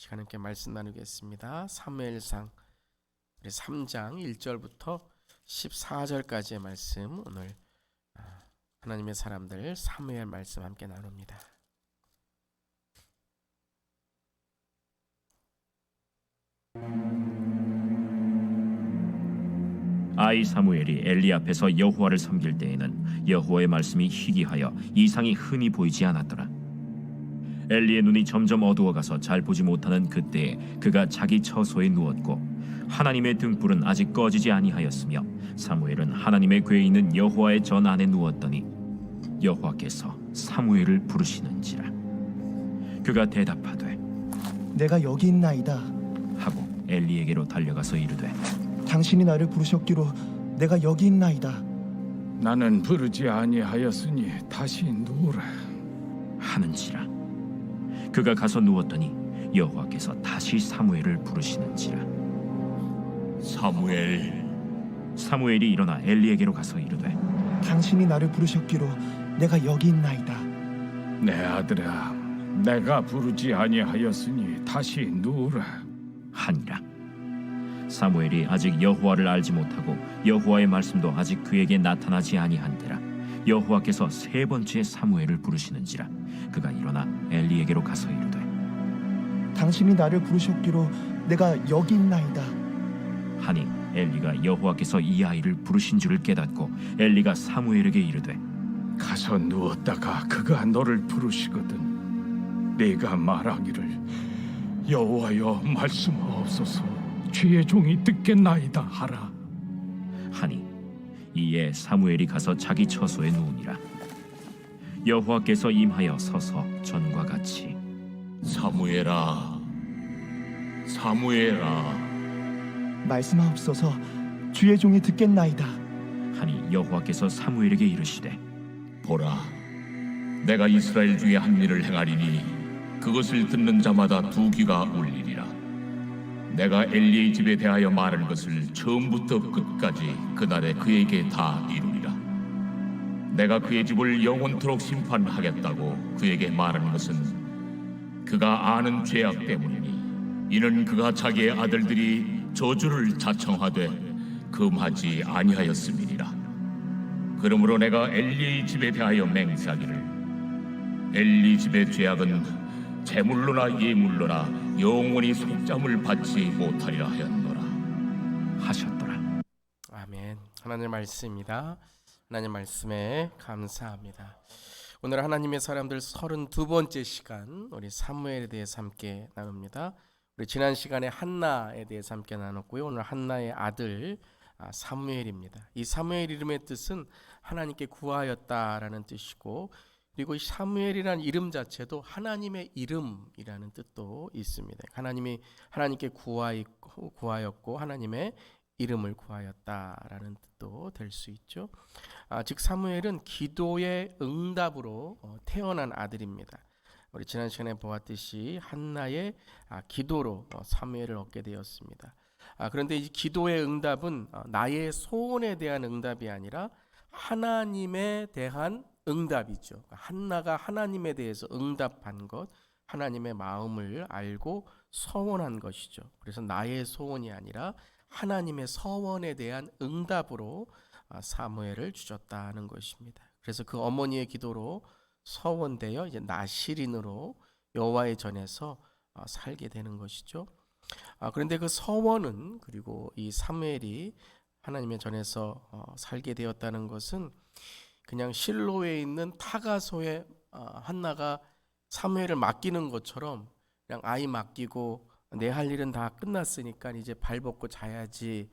시간 함께 말씀 나누겠습니다. 사무엘상 3장 1절부터 14절까지의 말씀, 오늘 하나님의 사람들 사무엘 말씀 함께 나눕니다. 아이 사무엘이 엘리 앞에서 여호와를 섬길 때에는 여호와의 말씀이 희귀하여 이상이 흔히 보이지 않았더라. 엘리의 눈이 점점 어두워가서 잘 보지 못하는 그때에 그가 자기 처소에 누웠고 하나님의 등불은 아직 꺼지지 아니하였으며 사무엘은 하나님의 궤에 있는 여호와의 전 안에 누웠더니 여호와께서 사무엘을 부르시는지라. 그가 대답하되 내가 여기 있나이다. 하고 엘리에게로 달려가서 이르되 당신이 나를 부르셨기로 내가 여기 있나이다. 나는 부르지 아니하였으니 다시 누우라 하는지라. 그가 가서 누웠더니 여호와께서 다시 사무엘을 부르시는지라. 사무엘이 일어나 엘리에게로 가서 이르되 당신이 나를 부르셨기로 내가 여기 있나이다. 내 아들아, 내가 부르지 아니하였으니 다시 누우라 하니라. 사무엘이 아직 여호와를 알지 못하고 여호와의 말씀도 아직 그에게 나타나지 아니한데라 여호와께서 세 번째 사무엘을 부르시는지라. 그가 일어나 엘리에게로 가서 이르되 당신이 나를 부르셨기로 내가 여기 있나이다. 하니 엘리가 여호와께서 이 아이를 부르신 줄을 깨닫고 엘리가 사무엘에게 이르되 가서 누웠다가 그가 너를 부르시거든 네가 말하기를 여호와여 말씀하옵소서 주의 종이 듣겠나이다 하라 하니 이에 사무엘이 가서 자기 처소에 누우니라. 여호와께서 임하여 서서 전과 같이 사무엘아, 말씀하옵소서 주의 종이 듣겠나이다. 하니 여호와께서 사무엘에게 이르시되 보라, 내가 이스라엘 중에 한 일을 행하리니 그것을 듣는 자마다 두 귀가 울리리라. 내가 엘리의 집에 대하여 말한 것을 처음부터 끝까지 그날에 그에게 다 이루리라. 내가 그의 집을 영원토록 심판하겠다고 그에게 말한 것은 그가 아는 죄악 때문이니 이는 그가 자기의 아들들이 저주를 자청하되 금하지 아니하였음이니라. 그러므로 내가 엘리의 집에 대하여 맹세하기를 엘리 집의 죄악은 제물로나 예물로나 영원히 속잠을 받지 못하리라 하였노라 하셨더라. 아멘. 하나님의 말씀입니다. 하나님의 말씀에 감사합니다. 오늘 하나님의 사람들 32번째 시간, 우리 사무엘에 대해서 함께 나눕니다. 우리 지난 시간에 한나에 대해서 함께 나눴고요. 오늘 한나의 아들 사무엘입니다. 이 사무엘 이름의 뜻은 하나님께 구하였다라는 뜻이고, 그리고 이 사무엘이라는 이름 자체도 하나님의 이름이라는 뜻도 있습니다. 하나님이 하나님께 구하였고 하나님의 이름을 구하였다라는 뜻도 될 수 있죠. 즉 사무엘은 기도의 응답으로 태어난 아들입니다. 우리 지난 시간에 보았듯이 한나의 기도로 사무엘을 얻게 되었습니다. 그런데 이 기도의 응답은 나의 소원에 대한 응답이 아니라 하나님에 대한 응답이죠. 한나가 하나님에 대해서 응답한 것, 하나님의 마음을 알고 서원한 것이죠. 그래서 나의 소원이 아니라 하나님의 서원에 대한 응답으로 사무엘을 주셨다는 것입니다. 그래서 그 어머니의 기도로 서원되어 이제 나실인으로 여호와의 전에서 살게 되는 것이죠. 그런데 그 서원은, 그리고 이 사무엘이 하나님의 전에서 살게 되었다는 것은 그냥 실로에 있는 타가소에 한나가 사무엘을 맡기는 것처럼 그냥 아이 맡기고 내 할 일은 다 끝났으니까 이제 발 벗고 자야지,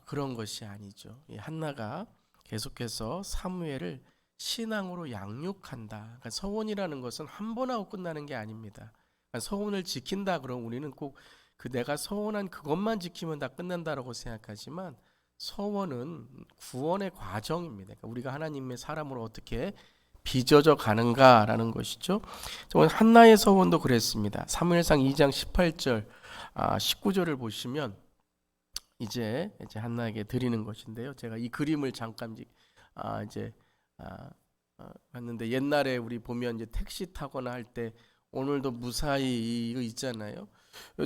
그런 것이 아니죠. 이 한나가 계속해서 사무엘을 신앙으로 양육한다. 그러니까 서원이라는 것은 한 번 하고 끝나는 게 아닙니다. 그러니까 서원을 지킨다 그러면 우리는 꼭 그 내가 서원한 그것만 지키면 다 끝난다라고 생각하지만 서원은 구원의 과정입니다. 그러니까 우리가 하나님의 사람으로 어떻게 빚어져 가는가라는 것이죠. 정말 한나의 서원도 그랬습니다. 사무엘상 2장 18절 19절을 보시면 이제 한나에게 드리는 것인데요. 제가 이 그림을 잠깐 봤는데, 옛날에 우리 보면 이제 택시 타거나 할 때 오늘도 무사히 이거 있잖아요.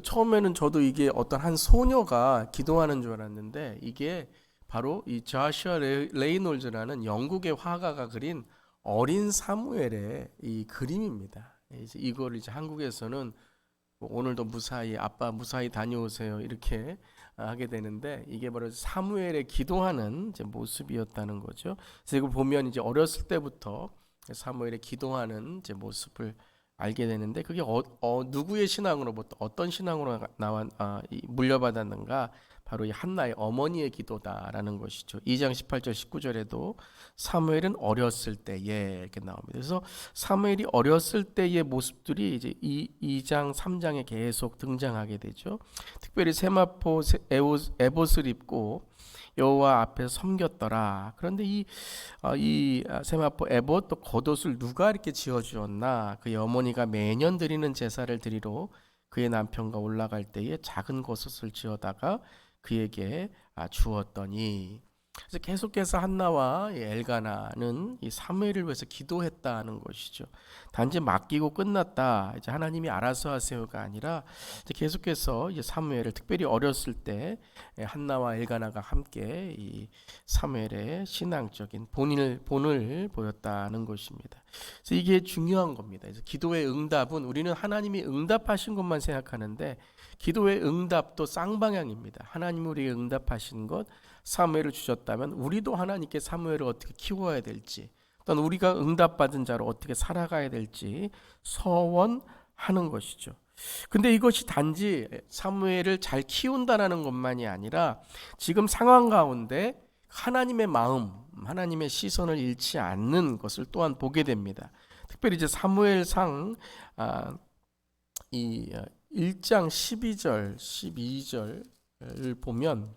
처음에는 저도 이게 어떤 한 소녀가 기도하는 줄 알았는데 이게 바로 이 자슈아 레이놀즈라는 영국의 화가가 그린 어린 사무엘의 이 그림입니다. 이걸 이제 한국에서는 오늘도 무사히 아빠 무사히 다녀오세요 이렇게 하게 되는데 이게 바로 사무엘의 기도하는 이제 모습이었다는 거죠. 그래서 이걸 보면 이제 어렸을 때부터 사무엘의 기도하는 이제 모습을 알게 되는데 그게 누구의 신앙으로부터 어떤 신앙으로 물려받았는가? 바로 이 한나의 어머니의 기도다라는 것이죠. 2장 18절 19절에도 사무엘은 어렸을 때에 이렇게 나옵니다. 그래서 사무엘이 어렸을 때의 모습들이 이제 2장 3장에 계속 등장하게 되죠. 특별히 세마포 에봇을 입고 여호와 앞에 섬겼더라. 그런데 이 세마포 에봇 또 겉옷을 누가 이렇게 지어주었나? 그의 어머니가 매년 드리는 제사를 드리러 그의 남편과 올라갈 때에 작은 겉옷을 지어다가 그에게 주었더니, 그래서 계속해서 한나와 엘가나는 이 사무엘을 위해서 기도했다는 것이죠. 단지 맡기고 끝났다, 이제 하나님이 알아서 하세요가 아니라 이제 계속해서 이제 사무엘을, 특별히 어렸을 때 한나와 엘가나가 함께 이 사무엘의 신앙적인 본을 보였다는 것입니다. 그래서 이게 중요한 겁니다. 그래서 기도의 응답은 우리는 하나님이 응답하신 것만 생각하는데 기도의 응답도 쌍방향입니다. 하나님이 우리에게 응답하신 것, 사무엘을 주셨다면 우리도 하나님께 사무엘을 어떻게 키워야 될지, 또는 우리가 응답받은 자로 어떻게 살아가야 될지 서원하는 것이죠. 근데 이것이 단지 사무엘을 잘 키운다는 것만이 아니라 지금 상황 가운데 하나님의 마음, 하나님의 시선을 잃지 않는 것을 또한 보게 됩니다. 특별히 이제 사무엘상 이 1장 12절 12절을 보면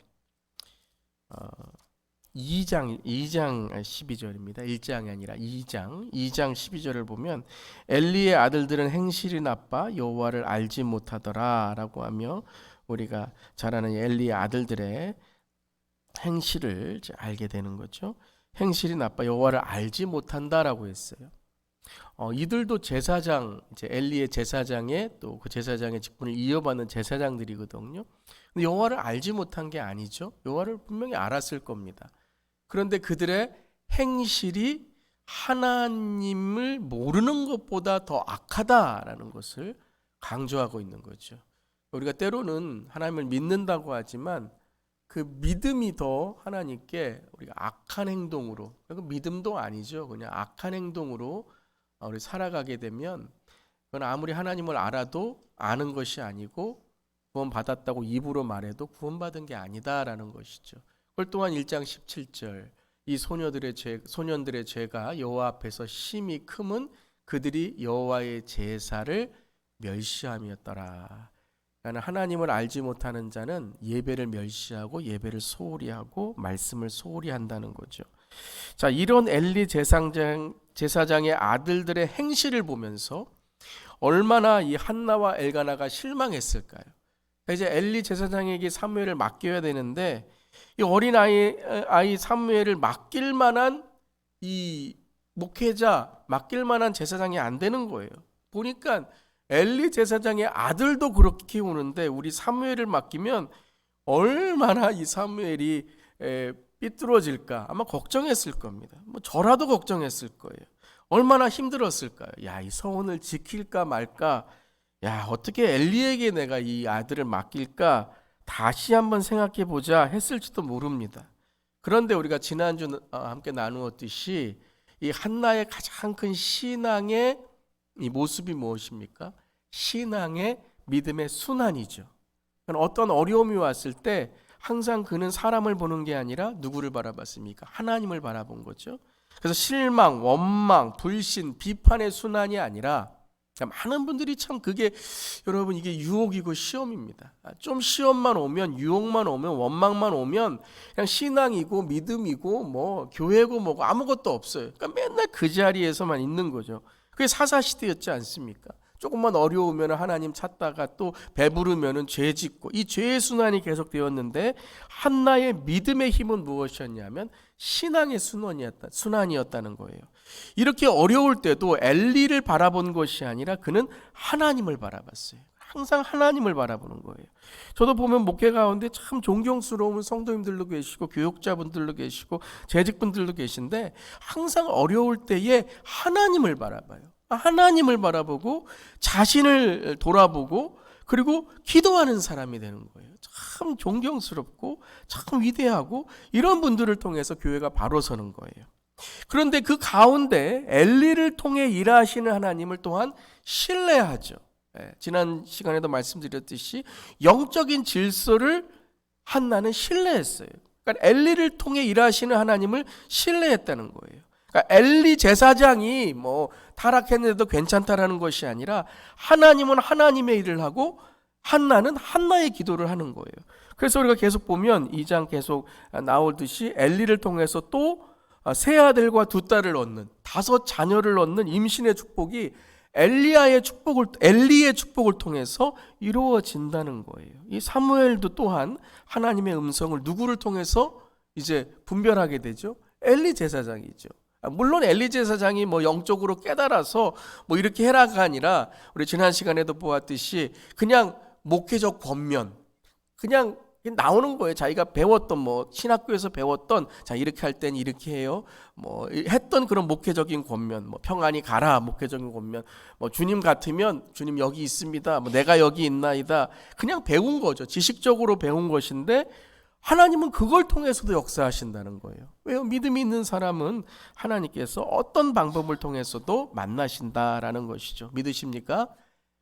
2장 12절입니다. 1장이 아니라 2장 12절을 보면 엘리의 아들들은 행실이 나빠 여호와를 알지 못하더라 라고 하며 우리가 잘 아는 엘리의 아들들의 행실을 알게 되는 거죠. 행실이 나빠 여호와를 알지 못한다라고 했어요. 이들도 제사장, 이제 엘리의 제사장에 또 그 제사장의 직분을 이어받는 제사장들이거든요. 근데 여호와를 알지 못한 게 아니죠. 여호와를 분명히 알았을 겁니다. 그런데 그들의 행실이 하나님을 모르는 것보다 더 악하다라는 것을 강조하고 있는 거죠. 우리가 때로는 하나님을 믿는다고 하지만 그 믿음이 더 하나님께 우리가 악한 행동으로, 그 믿음도 아니죠. 그냥 악한 행동으로 우리 살아가게 되면 그건 아무리 하나님을 알아도 아는 것이 아니고 구원받았다고 입으로 말해도 구원받은 게 아니다라는 것이죠. 그걸 또한 1장 17절 이 소년들의 죄가 여호와 앞에서 심히 크면 그들이 여호와의 제사를 멸시함이었더라. 그러니까 하나님을 알지 못하는 자는 예배를 멸시하고 예배를 소홀히 하고 말씀을 소홀히 한다는 거죠. 자, 이런 엘리 제사장의 아들들의 행실을 보면서 얼마나 이 한나와 엘가나가 실망했을까요? 이제 엘리 제사장에게 사무엘을 맡겨야 되는데 이 어린 아이 사무엘을 맡길 만한 이 목회자, 맡길 만한 제사장이 안 되는 거예요. 보니까 엘리 제사장의 아들도 그렇게 키우는데 우리 사무엘을 맡기면 얼마나 이 사무엘이 삐뚤어질까 아마 걱정했을 겁니다. 뭐 저라도 걱정했을 거예요. 얼마나 힘들었을까요? 야, 이 서원을 지킬까 말까, 야, 어떻게 엘리에게 내가 이 아들을 맡길까 다시 한번 생각해 보자 했을지도 모릅니다. 그런데 우리가 지난주 함께 나누었듯이 이 한나의 가장 큰 신앙의 이 모습이 무엇입니까? 신앙의 믿음의 순환이죠. 어떤 어려움이 왔을 때 항상 그는 사람을 보는 게 아니라 누구를 바라봤습니까? 하나님을 바라본 거죠. 그래서 실망, 원망, 불신, 비판의 순환이 아니라 많은 분들이 참 그게 여러분 이게 유혹이고 시험입니다. 좀 시험만 오면, 유혹만 오면, 원망만 오면 그냥 신앙이고 믿음이고 뭐 교회고 뭐고 아무것도 없어요. 그러니까 맨날 그 자리에서만 있는 거죠. 그게 사사시대였지 않습니까? 조금만 어려우면 하나님 찾다가 또 배부르면 죄 짓고 이 죄의 순환이 계속되었는데 한나의 믿음의 힘은 무엇이었냐면 신앙의 순환이었다는 거예요. 이렇게 어려울 때도 엘리를 바라본 것이 아니라 그는 하나님을 바라봤어요. 항상 하나님을 바라보는 거예요. 저도 보면 목회 가운데 참 존경스러운 성도님들도 계시고 교육자분들도 계시고 재직분들도 계신데 항상 어려울 때에 하나님을 바라봐요. 하나님을 바라보고 자신을 돌아보고 그리고 기도하는 사람이 되는 거예요. 참 존경스럽고 참 위대하고 이런 분들을 통해서 교회가 바로 서는 거예요. 그런데 그 가운데 엘리를 통해 일하시는 하나님을 또한 신뢰하죠. 지난 시간에도 말씀드렸듯이 영적인 질서를 한나는 신뢰했어요. 그러니까 엘리를 통해 일하시는 하나님을 신뢰했다는 거예요. 그러니까 엘리 제사장이 뭐 타락했는데도 괜찮다라는 것이 아니라 하나님은 하나님의 일을 하고 한나는 한나의 기도를 하는 거예요. 그래서 우리가 계속 보면 2장 계속 나오듯이 엘리를 통해서 또 세 아들과 두 딸을 얻는 5 자녀를 얻는 임신의 축복이 엘리의 축복을 통해서 이루어진다는 거예요. 이 사무엘도 또한 하나님의 음성을 누구를 통해서 이제 분별하게 되죠? 엘리 제사장이죠. 물론 엘리 제사장이 뭐 영적으로 깨달아서 뭐 이렇게 해라가 아니라 우리 지난 시간에도 보았듯이 그냥 목회적 권면 그냥 나오는 거예요. 자기가 배웠던 뭐 신학교에서 배웠던 자 이렇게 할 땐 이렇게 해요. 뭐 했던 그런 목회적인 권면, 뭐 평안히 가라 목회적인 권면, 뭐 주님 같으면 주님 여기 있습니다. 뭐 내가 여기 있나이다. 그냥 배운 거죠. 지식적으로 배운 것인데 하나님은 그걸 통해서도 역사하신다는 거예요. 왜요? 믿음이 있는 사람은 하나님께서 어떤 방법을 통해서도 만나신다라는 것이죠. 믿으십니까?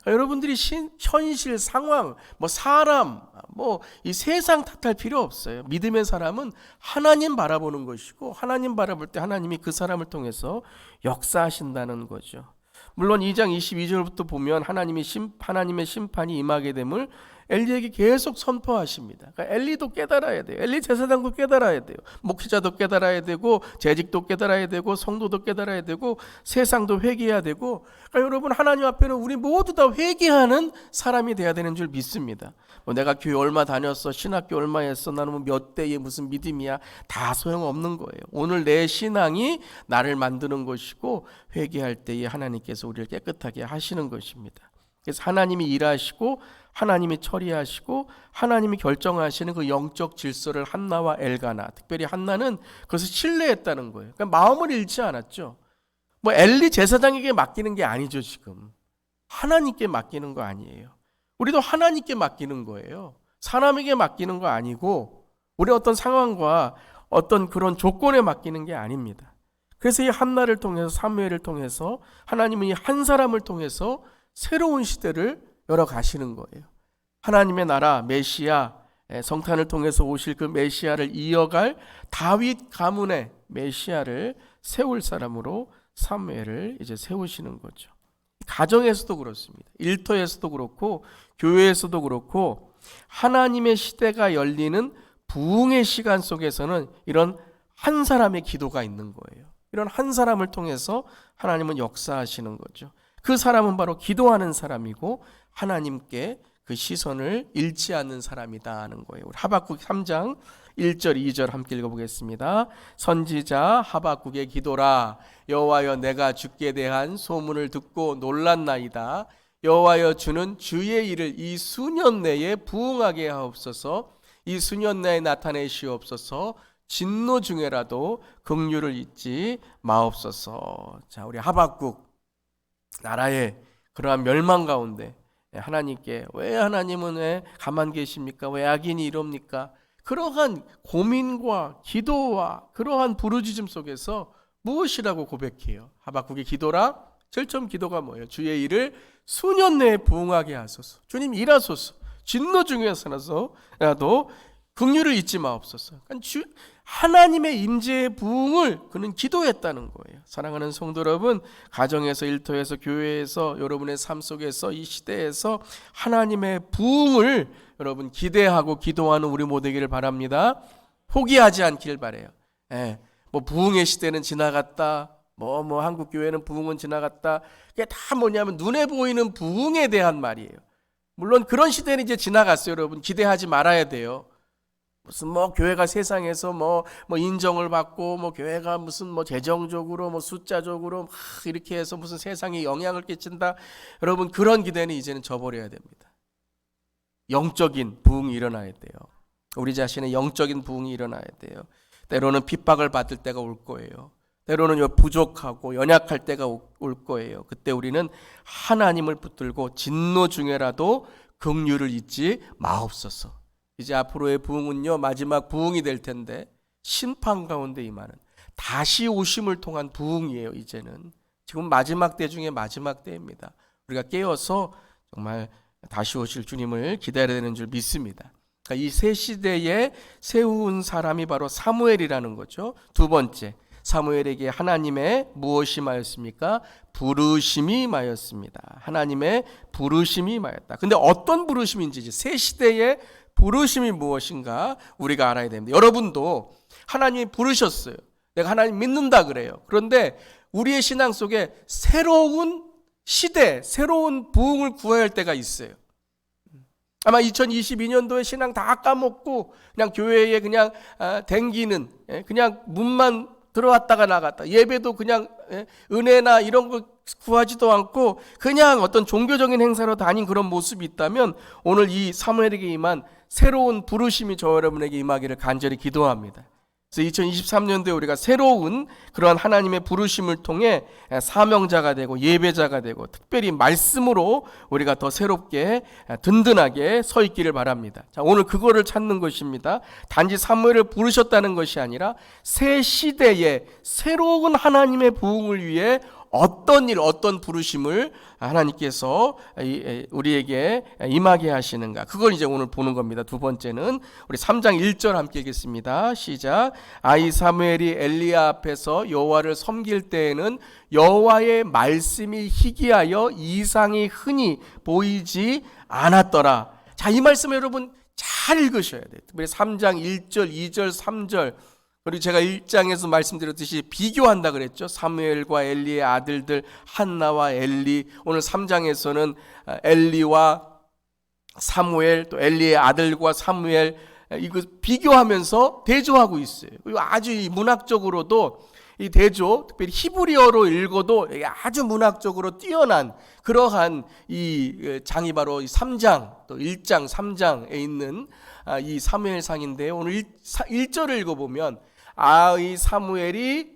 여러분들이 현실 상황, 뭐 사람, 뭐 이 세상 탓할 필요 없어요. 믿음의 사람은 하나님 바라보는 것이고 하나님 바라볼 때 하나님이 그 사람을 통해서 역사하신다는 거죠. 물론 2장 22절부터 보면 하나님의 심판이 임하게 됨을 엘리에게 계속 선포하십니다. 그러니까 엘리도 깨달아야 돼요. 엘리 제사장도 깨달아야 돼요. 목회자도 깨달아야 되고 재직도 깨달아야 되고 성도도 깨달아야 되고 세상도 회개해야 되고 그러니까 여러분 하나님 앞에는 우리 모두 다 회개하는 사람이 돼야 되는 줄 믿습니다. 뭐 내가 교회 얼마 다녔어, 신학교 얼마 했어, 나는 뭐 몇 대의 무슨 믿음이야, 다 소용없는 거예요. 오늘 내 신앙이 나를 만드는 것이고 회개할 때에 하나님께서 우리를 깨끗하게 하시는 것입니다. 그래서 하나님이 일하시고 하나님이 처리하시고 하나님이 결정하시는 그 영적 질서를 한나와 엘가나, 특별히 한나는 그것을 신뢰했다는 거예요. 그러니까 마음을 잃지 않았죠. 뭐 엘리 제사장에게 맡기는 게 아니죠. 지금 하나님께 맡기는 거 아니에요. 우리도 하나님께 맡기는 거예요. 사람에게 맡기는 거 아니고 우리 어떤 상황과 어떤 그런 조건에 맡기는 게 아닙니다. 그래서 이 한나를 통해서 사무엘을 통해서 하나님은 이 한 사람을 통해서 새로운 시대를 열어가시는 거예요. 하나님의 나라 메시아, 성탄을 통해서 오실 그 메시아를 이어갈 다윗 가문의 메시아를 세울 사람으로 사무엘을 이제 세우시는 거죠. 가정에서도 그렇습니다. 일터에서도 그렇고 교회에서도 그렇고 하나님의 시대가 열리는 부흥의 시간 속에서는 이런 한 사람의 기도가 있는 거예요. 이런 한 사람을 통해서 하나님은 역사하시는 거죠. 그 사람은 바로 기도하는 사람이고 하나님께 그 시선을 잃지 않는 사람이다 하는 거예요. 우리 하박국 3장 1절 2절 함께 읽어보겠습니다. 선지자 하박국의 기도라. 여호와여 내가 주께 대한 소문을 듣고 놀랐나이다. 여호와여 주는 주의 일을 이 수년 내에 부응하게 하옵소서. 이 수년 내에 나타내시옵소서. 진노 중에라도 긍휼을 잊지 마옵소서. 자, 우리 하박국 나라의 그러한 멸망 가운데 하나님께 왜 하나님은 왜 가만 계십니까? 왜 악인이 이럽니까? 그러한 고민과 기도와 그러한 부르짖음 속에서 무엇이라고 고백해요? 하박국의 기도라? 제일 처음 기도가 뭐예요? 주의 일을 수년 내에 부응하게 하소서. 주님 일하소서. 진노 중에서라도 긍휼을 잊지 마옵소서. 그러니까 하나님의 임재의 부흥을 그는 기도했다는 거예요. 사랑하는 성도 여러분, 가정에서 일터에서 교회에서 여러분의 삶 속에서 이 시대에서 하나님의 부흥을 여러분 기대하고 기도하는 우리 모두 되기를 바랍니다. 포기하지 않길 바래요. 뭐 부흥의 시대는 지나갔다. 뭐 한국 교회는 부흥은 지나갔다. 그게 다 뭐냐면 눈에 보이는 부흥에 대한 말이에요. 물론 그런 시대는 이제 지나갔어요. 여러분 기대하지 말아야 돼요. 무슨 뭐 교회가 세상에서 뭐 인정을 받고 뭐 교회가 무슨 뭐 재정적으로 뭐 숫자적으로 막 이렇게 해서 무슨 세상에 영향을 끼친다. 여러분 그런 기대는 이제는 저버려야 됩니다. 영적인 부흥이 일어나야 돼요. 우리 자신의 영적인 부흥이 일어나야 돼요. 때로는 핍박을 받을 때가 올 거예요. 때로는 부족하고 연약할 때가 올 거예요. 그때 우리는 하나님을 붙들고 진노 중에라도 긍휼을 잊지 마옵소서. 이제 앞으로의 부흥은요, 마지막 부흥이 될 텐데 심판 가운데 임하는 다시 오심을 통한 부흥이에요. 이제는 지금 마지막 때 중에 마지막 때입니다. 우리가 깨어서 정말 다시 오실 주님을 기다려야 되는 줄 믿습니다. 그러니까 이 새 시대에 세운 사람이 바로 사무엘이라는 거죠. 두 번째, 사무엘에게 하나님의 무엇이 임하였습니까? 부르심이 임하였습니다. 하나님의 부르심이 임하였다. 근데 어떤 부르심인지, 새 시대의 부르심이 무엇인가 우리가 알아야 됩니다. 여러분도 하나님이 부르셨어요. 내가 하나님 믿는다 그래요. 그런데 우리의 신앙 속에 새로운 시대, 새로운 부흥을 구해야 할 때가 있어요. 아마 2022년도에 신앙 다 까먹고 그냥 교회에 그냥 댕기는, 그냥 문만 들어왔다가 나갔다, 예배도 그냥 은혜나 이런 거 구하지도 않고 그냥 어떤 종교적인 행사로 다닌 그런 모습이 있다면 오늘 이 사무엘에게 임한 새로운 부르심이 저 여러분에게 임하기를 간절히 기도합니다. 그래서 2023년도에 우리가 새로운 그런 하나님의 부르심을 통해 사명자가 되고 예배자가 되고 특별히 말씀으로 우리가 더 새롭게 든든하게 서 있기를 바랍니다. 자, 오늘 그거를 찾는 것입니다. 단지 사무엘을 부르셨다는 것이 아니라 새 시대에 새로운 하나님의 부흥을 위해 어떤 일, 어떤 부르심을 하나님께서 우리에게 임하게 하시는가, 그걸 이제 오늘 보는 겁니다. 두 번째는 우리 3장 1절 함께 읽겠습니다. 시작. 아이 사무엘이 엘리야 앞에서 여호와를 섬길 때에는 여호와의 말씀이 희귀하여 이상이 흔히 보이지 않았더라. 자, 이 말씀 여러분 잘 읽으셔야 돼요. 특별히 3장 1절, 2절, 3절. 그리고 제가 1장에서 말씀드렸듯이 비교한다 그랬죠. 사무엘과 엘리의 아들들 한나와 엘리. 오늘 3장에서는 엘리와 사무엘, 또 엘리의 아들과 사무엘, 이거 비교하면서 대조하고 있어요. 그리고 아주 문학적으로도 이 대조, 특별히 히브리어로 읽어도 아주 문학적으로 뛰어난 그러한 이 장이 바로 3장, 또 1장, 3장에 있는 이 사무엘상인데, 오늘 1절을 읽어보면 이 사무엘이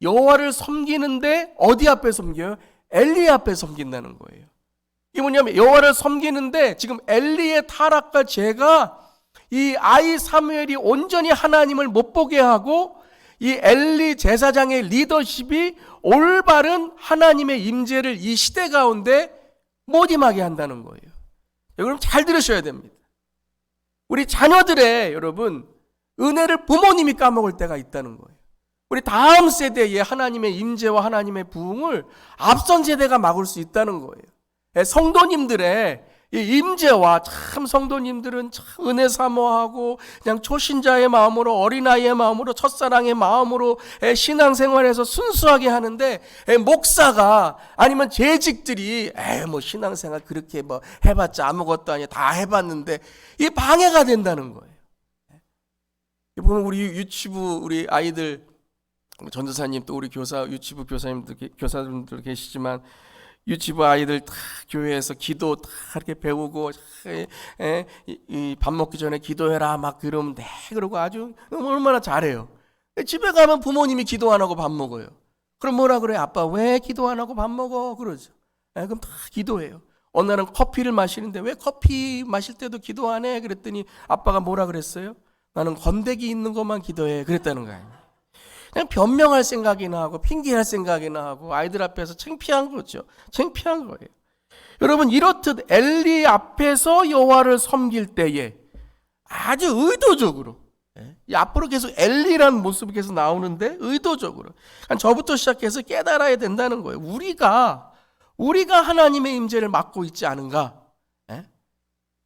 여호와를 섬기는데 어디 앞에 섬겨요? 엘리 앞에 섬긴다는 거예요. 이게 뭐냐면 여호와를 섬기는데 지금 엘리의 타락과 죄가 이 아이 사무엘이 온전히 하나님을 못 보게 하고 이 엘리 제사장의 리더십이 올바른 하나님의 임재를 이 시대 가운데 못 임하게 한다는 거예요. 여러분 잘 들으셔야 됩니다. 우리 자녀들의 여러분 은혜를 부모님이 까먹을 때가 있다는 거예요. 우리 다음 세대에 하나님의 임재와 하나님의 부흥을 앞선 세대가 막을 수 있다는 거예요. 성도님들의 이 임재와, 참 성도님들은 참 은혜 사모하고 그냥 초신자의 마음으로, 어린아이의 마음으로, 첫사랑의 마음으로 신앙생활에서 순수하게 하는데, 목사가 아니면 재직들이 뭐 신앙생활 그렇게 뭐 해봤자 아무것도 아니야, 다 해봤는데, 이 방해가 된다는 거예요. 보면 우리 유치부 우리 아이들, 전도사님 또 우리 교사, 유치부 교사님들 계시지만 유치부 아이들 다 교회에서 기도 다 이렇게 배우고, 밥 먹기 전에 기도해라 막 그러면 네, 그러고 아주 얼마나 잘해요. 집에 가면 부모님이 기도 안 하고 밥 먹어요. 그럼 뭐라 그래요? 아빠 왜 기도 안 하고 밥 먹어? 그러죠. 그럼 다 기도해요. 어느 날은 커피를 마시는데 왜 커피 마실 때도 기도 안 해? 그랬더니 아빠가 뭐라 그랬어요? 나는 건더기 있는 것만 기도해. 그랬다는 거예요. 그냥 변명할 생각이나 하고 핑계할 생각이나 하고 아이들 앞에서 창피한 거죠. 창피한 거예요. 여러분 이렇듯 엘리 앞에서 여호와를 섬길 때에 아주 의도적으로, 앞으로 계속 엘리라는 모습이 계속 나오는데 의도적으로 저부터 시작해서 깨달아야 된다는 거예요. 우리가 하나님의 임재를 맡고 있지 않은가?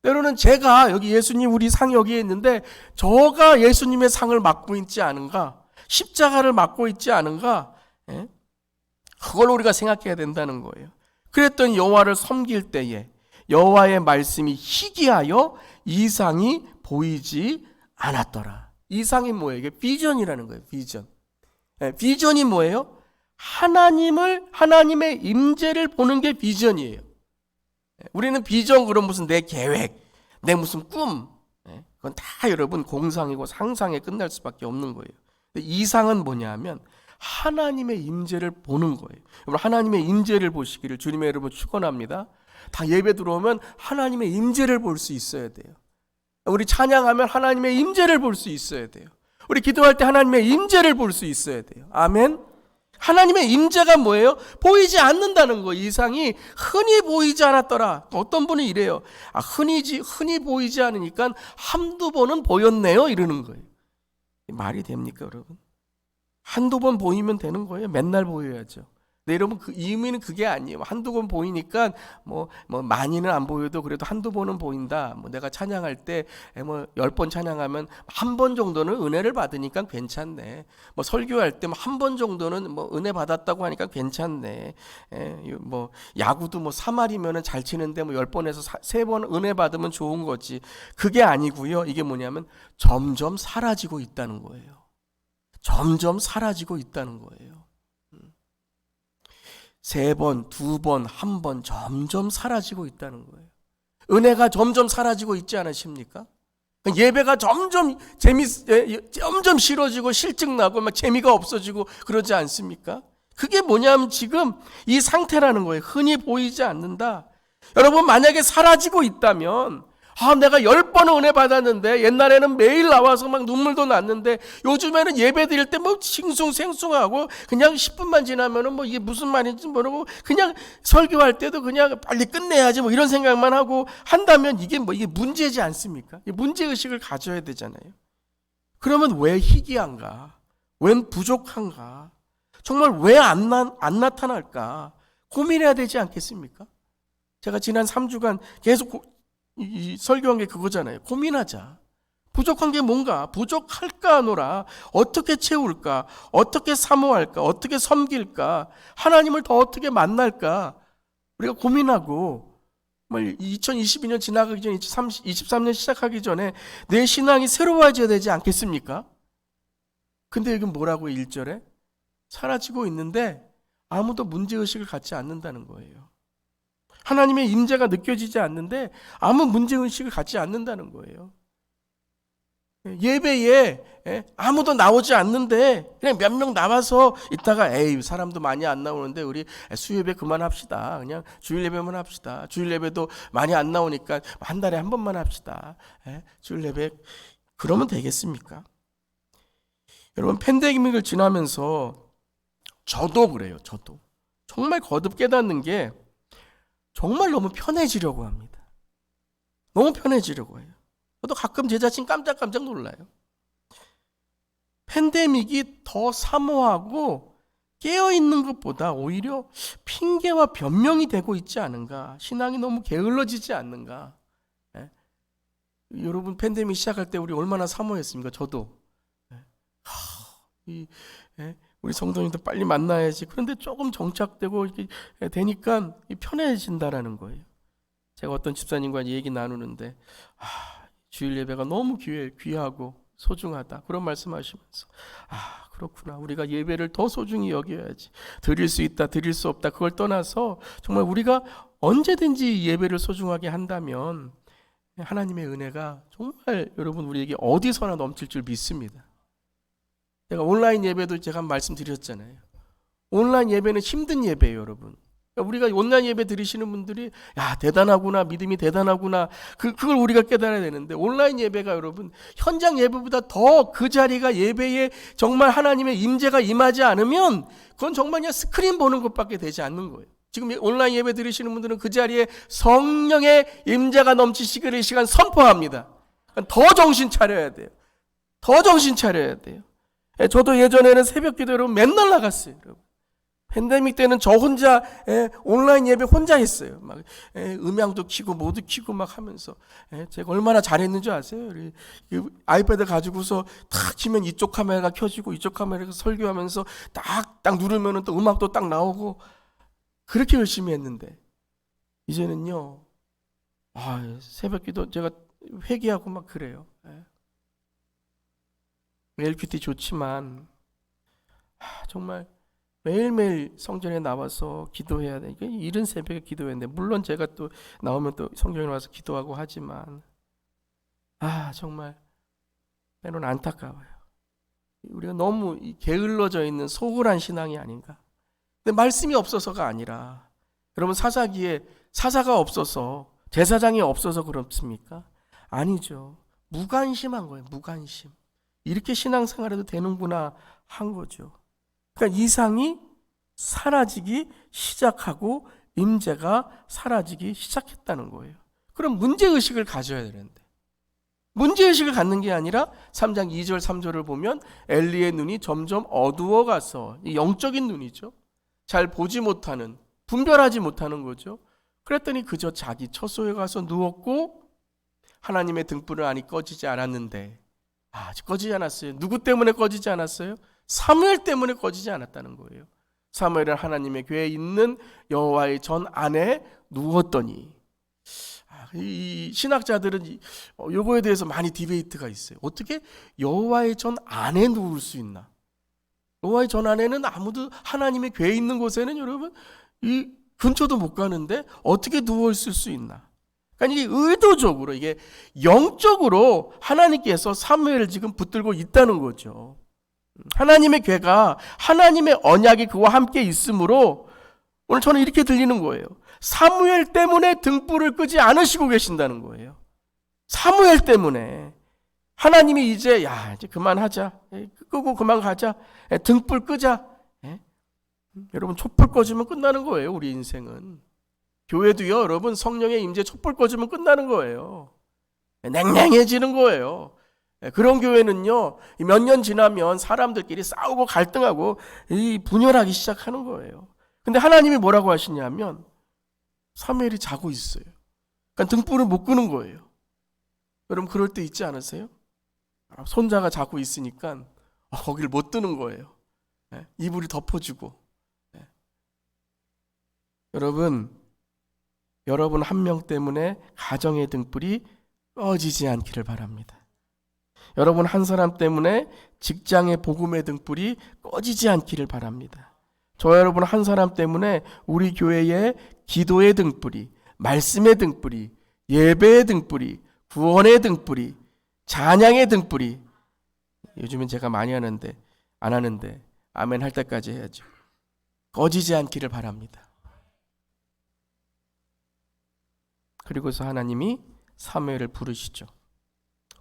때로는 제가 여기 예수님 우리 상이 여기에 있는데 저가 예수님의 상을 맡고 있지 않은가? 십자가를 맡고 있지 않은가? 그걸 우리가 생각해야 된다는 거예요. 그랬더니 여호와를 섬길 때에 여호와의 말씀이 희귀하여 이상이 보이지 않았더라. 이상이 뭐예요? 이게 비전이라는 거예요. 비전. 비전이 뭐예요? 하나님의 임재를 보는 게 비전이에요. 우리는 비전 그럼 무슨 내 계획, 내 무슨 꿈, 그건 다 여러분 공상이고 상상에 끝날 수밖에 없는 거예요. 이상은 뭐냐면 하나님의 임재를 보는 거예요. 여러분 하나님의 임재를 보시기를 주님의 이름으로 축원합니다. 다 예배 들어오면 하나님의 임재를 볼 수 있어야 돼요. 우리 찬양하면 하나님의 임재를 볼 수 있어야 돼요. 우리 기도할 때 하나님의 임재를 볼 수 있어야 돼요. 아멘. 하나님의 임재가 뭐예요? 보이지 않는다는 거. 이상이 흔히 보이지 않았더라. 어떤 분이 이래요. 흔히 보이지 않으니까 한두 번은 보였네요. 이러는 거예요. 말이 됩니까, 여러분? 한두 번 보이면 되는 거예요. 맨날 보여야죠. 근데 여러분 그 의미는 그게 아니에요. 한두 번 보이니까 뭐 많이는 안 보여도 그래도 한두 번은 보인다. 내가 찬양할 때 10번 찬양하면 한 번 정도는 은혜를 받으니까 괜찮네. 설교할 때 한 번 정도는 은혜 받았다고 하니까 괜찮네. 야구도 3할이면은 잘 치는데 10번에서 3번 은혜 받으면 좋은 거지. 그게 아니고요. 이게 뭐냐면 점점 사라지고 있다는 거예요. 점점 사라지고 있다는 거예요. 3번, 2번, 1번 점점 사라지고 있다는 거예요. 은혜가 점점 사라지고 있지 않으십니까? 예배가 점점 싫어지고 실증나고 막 재미가 없어지고 그러지 않습니까? 그게 뭐냐면 지금 이 상태라는 거예요. 흔히 보이지 않는다. 여러분 만약에 사라지고 있다면 내가 10번은 은혜 받았는데 옛날에는 매일 나와서 막 눈물도 났는데 요즘에는 예배 드릴 때 싱숭생숭하고 그냥 10분만 지나면은 이게 무슨 말인지 모르고 그냥 설교할 때도 그냥 빨리 끝내야지 이런 생각만 하고 한다면 이게 문제지 않습니까? 문제의식을 가져야 되잖아요. 그러면 왜 희귀한가? 웬 부족한가? 정말 왜 안 나타날까? 고민해야 되지 않겠습니까? 제가 지난 3주간 계속 이 설교한 게 그거잖아요. 고민하자. 부족한 게 뭔가? 부족할까 하노라. 어떻게 채울까? 어떻게 사모할까? 어떻게 섬길까? 하나님을 더 어떻게 만날까? 우리가 고민하고 2022년 지나가기 전에 2023년 시작하기 전에 내 신앙이 새로워져야 되지 않겠습니까? 근데 여기 뭐라고 1절에? 사라지고 있는데 아무도 문제의식을 갖지 않는다는 거예요. 하나님의 임재가 느껴지지 않는데 아무 문제의식을 갖지 않는다는 거예요. 예배에 아무도 나오지 않는데 그냥 몇 명 나와서 있다가 사람도 많이 안 나오는데 우리 수요예배 그만합시다. 그냥 주일 예배만 합시다. 주일 예배도 많이 안 나오니까 한 달에 한 번만 합시다. 주일 예배 그러면 되겠습니까? 여러분 팬데믹을 지나면서 저도 그래요. 저도 정말 거듭 깨닫는 게 정말 너무 편해지려고 합니다. 너무 편해지려고 해요. 저도 가끔 제 자신 깜짝깜짝 놀라요. 팬데믹이 더 사모하고 깨어있는 것보다 오히려 핑계와 변명이 되고 있지 않은가. 신앙이 너무 게을러지지 않는가. 여러분 팬데믹 시작할 때 우리 얼마나 사모했습니까? 저도. 우리 성도님들 빨리 만나야지. 그런데 조금 정착되고 이렇게 되니까 편해진다라는 거예요. 제가 어떤 집사님과 얘기 나누는데 주일 예배가 너무 귀하고 소중하다. 그런 말씀하시면서 그렇구나. 우리가 예배를 더 소중히 여겨야지. 드릴 수 있다, 드릴 수 없다. 그걸 떠나서 정말 우리가 언제든지 예배를 소중하게 한다면 하나님의 은혜가 정말 여러분 우리에게 어디서나 넘칠 줄 믿습니다. 제가 온라인 예배도 제가 말씀드렸잖아요. 온라인 예배는 힘든 예배예요, 여러분. 우리가 온라인 예배 드리시는 분들이 대단하구나, 믿음이 대단하구나. 그걸 우리가 깨달아야 되는데 온라인 예배가 여러분 현장 예배보다 더 그 자리가 예배에 정말 하나님의 임재가 임하지 않으면 그건 정말 그냥 스크린 보는 것밖에 되지 않는 거예요. 지금 온라인 예배 드리시는 분들은 그 자리에 성령의 임재가 넘치시기를 이 시간 선포합니다. 더 정신 차려야 돼요. 더 정신 차려야 돼요. 저도 예전에는 새벽 기도로 맨날 나갔어요. 여러분. 팬데믹 때는 저 혼자 온라인 예배 혼자 했어요. 막 음향도 켜고 모두 켜고 막 하면서 제가 얼마나 잘했는 줄 아세요? 아이패드 가지고서 탁 키면 이쪽 카메라가 켜지고 이쪽 카메라가 설교하면서 딱 누르면은 또 음악도 딱 나오고 그렇게 열심히 했는데 이제는요. 새벽 기도 제가 회개하고 막 그래요. LPT 좋지만 정말 매일매일 성전에 나와서 기도해야 돼. 이른 새벽에 기도해야 돼. 물론 제가 또 나오면 또 성전에 와서 기도하고 하지만 정말 때로는 안타까워요. 우리가 너무 게을러져 있는 소홀한 신앙이 아닌가. 근데 말씀이 없어서가 아니라, 여러분 사사기에 사사가 없어서, 제사장이 없어서 그렇습니까? 아니죠. 무관심한 거예요. 무관심. 이렇게 신앙생활해도 되는구나 한 거죠. 그러니까 이상이 사라지기 시작하고 임재가 사라지기 시작했다는 거예요. 그럼 문제의식을 가져야 되는데, 문제의식을 갖는 게 아니라 3장 2절 3절을 보면 엘리의 눈이 점점 어두워가서, 영적인 눈이죠. 잘 보지 못하는, 분별하지 못하는 거죠. 그랬더니 그저 자기 처소에 가서 누웠고, 하나님의 등불은 아직 꺼지지 않았는데, 아직 꺼지지 않았어요. 누구 때문에 꺼지지 않았어요? 사무엘 때문에 꺼지지 않았다는 거예요. 사무엘은 하나님의 궤에 있는 여호와의 전 안에 누웠더니, 이 신학자들은 요거에 대해서 많이 디베이트가 있어요. 어떻게 여호와의 전 안에 누울 수 있나? 여호와의 전 안에는 아무도, 하나님의 궤에 있는 곳에는 여러분 이 근처도 못 가는데 어떻게 누워 있을 수 있나? 그러니까 이게 의도적으로, 이게 영적으로 하나님께서 사무엘을 지금 붙들고 있다는 거죠. 하나님의 궤가, 하나님의 언약이 그와 함께 있으므로 오늘 저는 이렇게 들리는 거예요. 사무엘 때문에 등불을 끄지 않으시고 계신다는 거예요. 사무엘 때문에 하나님이 이제 그만하자, 끄고 그만 가자, 등불 끄자. 여러분 촛불 꺼주면 끝나는 거예요. 우리 인생은. 교회도요, 여러분 성령의 임재 촛불 꺼주면 끝나는 거예요. 냉랭해지는 거예요. 그런 교회는요, 몇 년 지나면 사람들끼리 싸우고 갈등하고 분열하기 시작하는 거예요. 근데 하나님이 뭐라고 하시냐면, 사무엘이 자고 있어요. 그러니까 등불을 못 끄는 거예요. 여러분 그럴 때 있지 않으세요? 손자가 자고 있으니까 거기를 못 뜨는 거예요. 이불이 덮어주고. 여러분 한 명 때문에 가정의 등불이 꺼지지 않기를 바랍니다. 여러분 한 사람 때문에 직장의 복음의 등불이 꺼지지 않기를 바랍니다. 저 여러분 한 사람 때문에 우리 교회의 기도의 등불이, 말씀의 등불이, 예배의 등불이, 구원의 등불이, 찬양의 등불이, 요즘은 제가 많이 하는데 안 하는데 아멘 할 때까지 해야죠. 꺼지지 않기를 바랍니다. 그리고서 하나님이 사무엘을 부르시죠.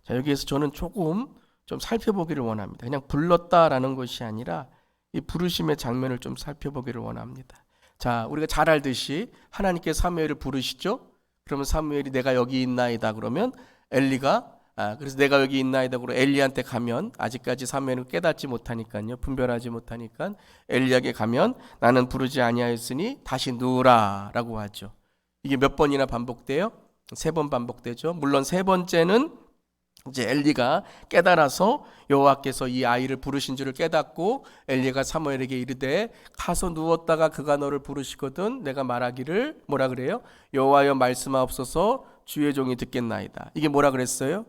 자, 여기에서 저는 조금 좀 살펴보기를 원합니다. 그냥 불렀다라는 것이 아니라 이 부르심의 장면을 좀 살펴보기를 원합니다. 자, 우리가 잘 알듯이 하나님께 사무엘을 부르시죠. 그러면 사무엘이 내가 여기 있나이다 그러면 엘리가 그래서 내가 여기 있나이다 그러고 엘리한테 가면, 아직까지 사무엘은 깨닫지 못하니까요, 분별하지 못하니까 엘리에게 가면 나는 부르지 아니하였으니 다시 누우라라고 하죠. 이게 몇 번이나 반복돼요? 3번 반복되죠. 물론 3번째는 이제 엘리가 깨달아서 여호와께서 이 아이를 부르신 줄을 깨닫고 엘리가 사무엘에게 이르되 가서 누웠다가 그가 너를 부르시거든 내가 말하기를 뭐라 그래요? 여호와여 말씀하옵소서 주의 종이 듣겠나이다. 이게 뭐라 그랬어요?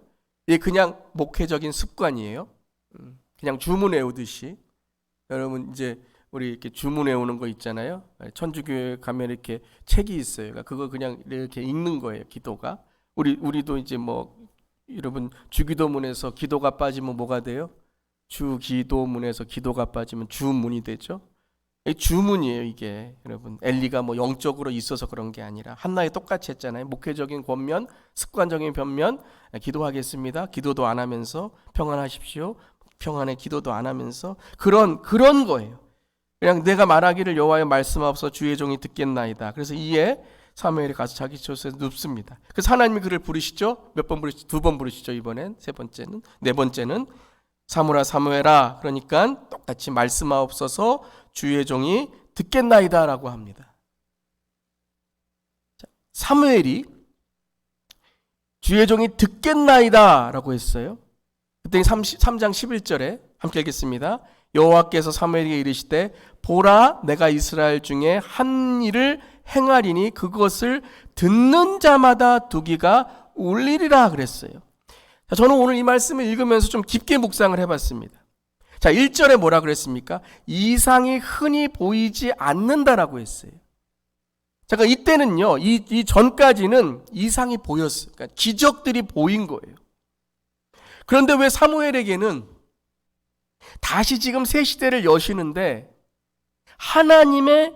이게 그냥 목회적인 습관이에요. 그냥 주문 외우듯이. 여러분 이제 우리 이렇게 주문 외우는 거 있잖아요. 천주교회 가면 이렇게 책이 있어요. 그거 그냥 이렇게 읽는 거예요. 기도가. 우리도 이제 뭐 여러분 주기도문에서 기도가 빠지면 뭐가 돼요? 주기도문에서 기도가 빠지면 주문이 되죠. 주문이에요 이게. 여러분 엘리가 뭐 영적으로 있어서 그런 게 아니라 한나에 똑같이 했잖아요. 목회적인 권면, 습관적인 변면, 기도하겠습니다. 기도도 안 하면서 평안하십시오. 평안의 기도도 안 하면서 그런 거예요. 그냥 내가 말하기를 여호와의 말씀하옵소서 주의 종이 듣겠나이다. 그래서 이에 사무엘이 가서 자기 처소에 눕습니다. 그래서 하나님이 그를 부르시죠. 몇 번 부르시죠? 2번 부르시죠. 이번엔 3번째는, 4번째는 사무라 사무엘아, 그러니까 똑같이 말씀하옵소서 주의 종이 듣겠나이다 라고 합니다. 자, 사무엘이 주의 종이 듣겠나이다 라고 했어요. 그때 3장 11절에 함께 읽겠습니다. 여호와께서 사무엘에게 이르시되 보라 내가 이스라엘 중에 한 일을 행하리니 그것을 듣는 자마다 두기가 울리리라 그랬어요. 자, 저는 오늘 이 말씀을 읽으면서 좀 깊게 묵상을 해봤습니다. 자, 1절에 뭐라 그랬습니까? 이상이 흔히 보이지 않는다라고 했어요. 잠깐 이때는요, 이 전까지는 이상이 보였어요. 그러니까 기적들이 보인 거예요. 그런데 왜 사무엘에게는 다시 지금 새 시대를 여시는데 하나님의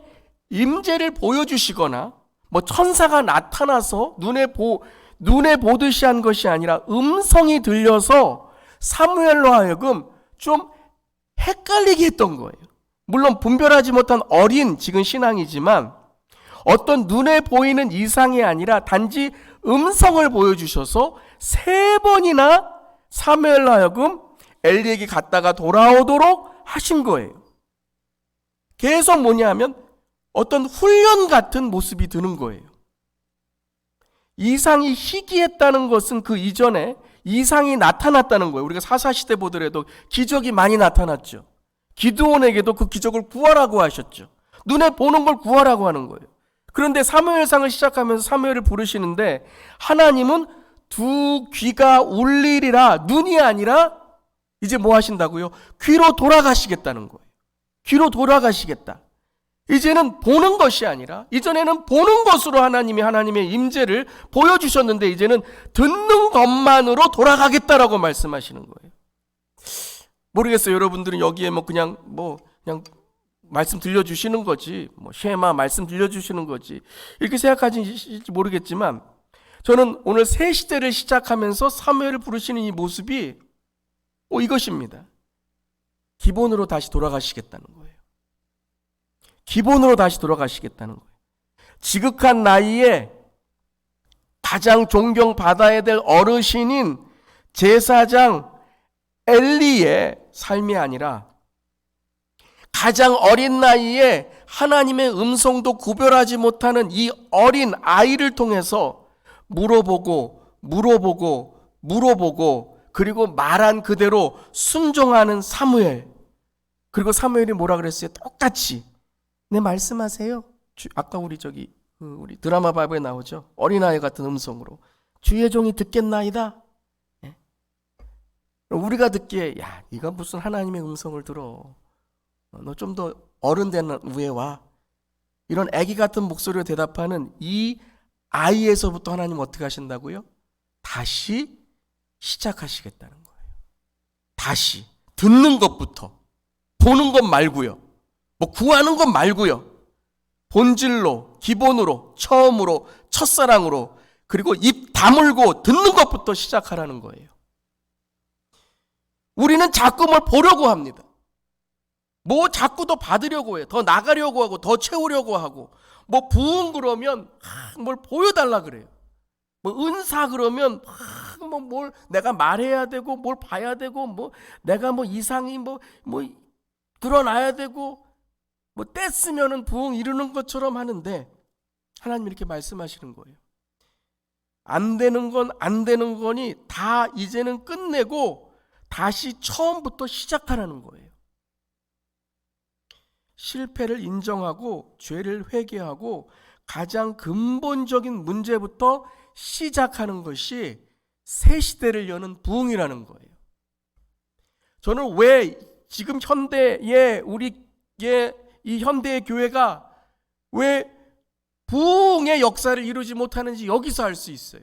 임재를 보여주시거나 뭐 천사가 나타나서 눈에 보듯이 한 것이 아니라 음성이 들려서 사무엘로 하여금 좀 헷갈리게 했던 거예요. 물론 분별하지 못한 어린 지금 신앙이지만 어떤 눈에 보이는 이상이 아니라 단지 음성을 보여주셔서 3번이나 사무엘로 하여금 엘리에게 갔다가 돌아오도록 하신 거예요. 계속 뭐냐면 어떤 훈련 같은 모습이 드는 거예요. 이상이 희귀했다는 것은 그 이전에 이상이 나타났다는 거예요. 우리가 사사시대 보더라도 기적이 많이 나타났죠. 기드온에게도 그 기적을 구하라고 하셨죠. 눈에 보는 걸 구하라고 하는 거예요. 그런데 사무엘상을 시작하면서 사무엘을 부르시는데 하나님은 두 귀가 울리리라, 눈이 아니라 이제 뭐 하신다고요? 귀로 돌아가시겠다는 거예요. 귀로 돌아가시겠다. 이제는 보는 것이 아니라 이전에는 보는 것으로 하나님의 임재를 보여주셨는데 이제는 듣는 것만으로 돌아가겠다라고 말씀하시는 거예요. 모르겠어요. 여러분들은 여기에 그냥 말씀 들려주시는 거지, 쉐마 말씀 들려주시는 거지 이렇게 생각하실지 모르겠지만 저는 오늘 새 시대를 시작하면서 사무엘을 부르시는 이 모습이 이것입니다. 기본으로 다시 돌아가시겠다는 거예요. 기본으로 다시 돌아가시겠다는 거예요. 지극한 나이에 가장 존경받아야 될 어르신인 제사장 엘리의 삶이 아니라 가장 어린 나이에 하나님의 음성도 구별하지 못하는 이 어린 아이를 통해서 물어보고 그리고 말한 그대로 순종하는 사무엘. 그리고 사무엘이 뭐라 그랬어요? 똑같이 네 말씀하세요. 아까 우리 드라마 바이브에 나오죠. 어린아이 같은 음성으로 주의 종이 듣겠나이다. 네? 우리가 듣기에 야 네가 무슨 하나님의 음성을 들어. 너 좀 더 어른 된 후에 와. 이런 아기 같은 목소리로 대답하는 이 아이에서부터 하나님 어떻게 하신다고요? 다시 시작하시겠다는 거예요. 다시 듣는 것부터, 보는 것 말고요. 구하는 것 말고요. 본질로, 기본으로, 처음으로, 첫사랑으로, 그리고 입 다물고 듣는 것부터 시작하라는 거예요. 우리는 자꾸 뭘 보려고 합니다. 자꾸 더 받으려고 해요. 더 나가려고 하고, 더 채우려고 하고, 부흥 그러면 뭘 보여달라 그래요. 은사 그러면 뭘 내가 말해야 되고, 뭘 봐야 되고, 내가 이상이 드러나야 되고, 뗐으면은 부흥 이루는 것처럼 하는데 하나님 이렇게 말씀하시는 거예요. 안 되는 건 안 되는 거니 다 이제는 끝내고 다시 처음부터 시작하라는 거예요. 실패를 인정하고 죄를 회개하고 가장 근본적인 문제부터 시작하는 것이 새 시대를 여는 부흥이라는 거예요. 저는 왜 지금 현대의 이 현대의 교회가 왜 부흥의 역사를 이루지 못하는지 여기서 알 수 있어요.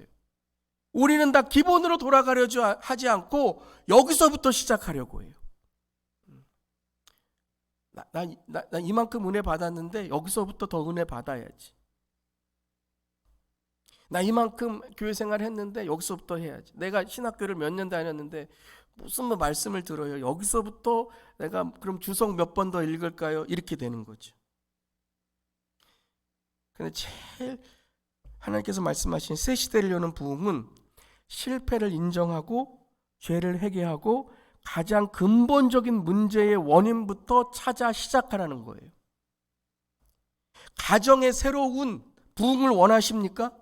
우리는 다 기본으로 돌아가려 하지 않고 여기서부터 시작하려고 해요. 나 이만큼 은혜 받았는데 여기서부터 더 은혜 받아야지. 나 이만큼 교회 생활 했는데 여기서부터 해야지. 내가 신학교를 몇 년 다녔는데 무슨 말씀을 들어요. 여기서부터 내가 그럼 주석 몇 번 더 읽을까요? 이렇게 되는 거죠. 근데 제일 하나님께서 말씀하신 새 시대를 여는 부흥은 실패를 인정하고 죄를 회개하고 가장 근본적인 문제의 원인부터 찾아 시작하라는 거예요. 가정의 새로운 부흥을 원하십니까?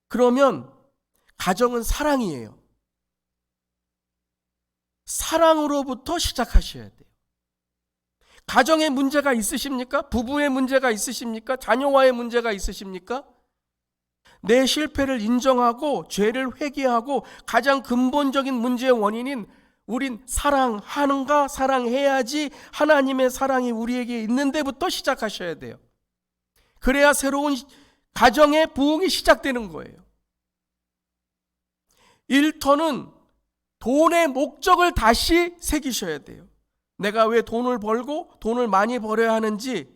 그러면 가정은 사랑이에요. 사랑으로부터 시작하셔야 돼요. 가정에 문제가 있으십니까? 부부의 문제가 있으십니까? 자녀와의 문제가 있으십니까? 내 실패를 인정하고 죄를 회개하고 가장 근본적인 문제의 원인인 우린 사랑하는가? 사랑해야지 하나님의 사랑이 우리에게 있는 데부터 시작하셔야 돼요. 그래야 새로운 가정의 부흥이 시작되는 거예요. 일터는 돈의 목적을 다시 새기셔야 돼요. 내가 왜 돈을 벌고 돈을 많이 벌어야 하는지,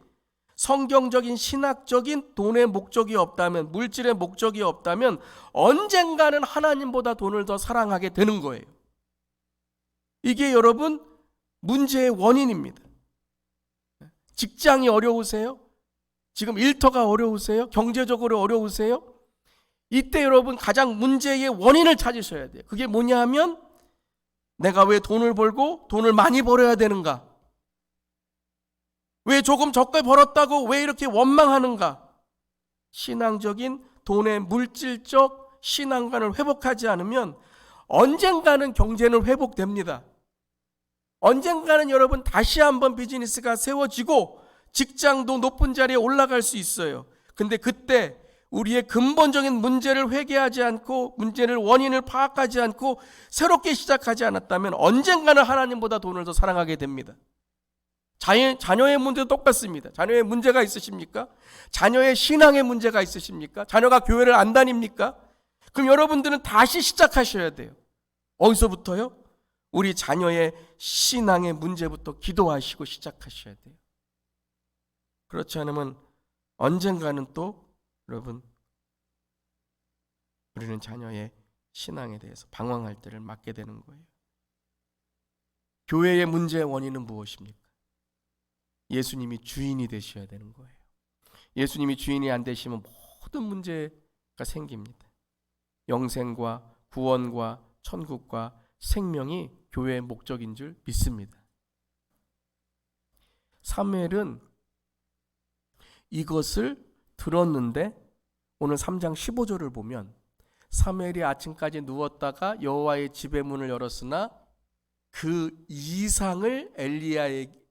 성경적인 신학적인 돈의 목적이 없다면, 물질의 목적이 없다면 언젠가는 하나님보다 돈을 더 사랑하게 되는 거예요. 이게 여러분 문제의 원인입니다. 직장이 어려우세요? 지금 일터가 어려우세요? 경제적으로 어려우세요? 이때 여러분 가장 문제의 원인을 찾으셔야 돼요. 그게 뭐냐 하면, 내가 왜 돈을 벌고 돈을 많이 벌어야 되는가? 왜 조금 적게 벌었다고 왜 이렇게 원망하는가? 신앙적인 돈의 물질적 신앙관을 회복하지 않으면 언젠가는 경제는 회복됩니다. 언젠가는 여러분 다시 한번 비즈니스가 세워지고 직장도 높은 자리에 올라갈 수 있어요. 근데 그때 우리의 근본적인 문제를 회개하지 않고, 문제를 원인을 파악하지 않고 새롭게 시작하지 않았다면 언젠가는 하나님보다 돈을 더 사랑하게 됩니다. 자녀의 문제도 똑같습니다. 자녀의 문제가 있으십니까? 자녀의 신앙의 문제가 있으십니까? 자녀가 교회를 안 다닙니까? 그럼 여러분들은 다시 시작하셔야 돼요. 어디서부터요? 우리 자녀의 신앙의 문제부터 기도하시고 시작하셔야 돼요. 그렇지 않으면 언젠가는 또 여러분, 우리는 자녀의 신앙에 대해서 방황할 때를 맞게 되는 거예요. 교회의 문제의 원인은 무엇입니까? 예수님이 주인이 되셔야 되는 거예요. 예수님이 주인이 안 되시면 모든 문제가 생깁니다. 영생과 구원과 천국과 생명이 교회의 목적인 줄 믿습니다. 사무엘은 이것을 들었는데, 오늘 3장 15절을 보면 사무엘이 아침까지 누웠다가 여호와의 집의 문을 열었으나 그 이상을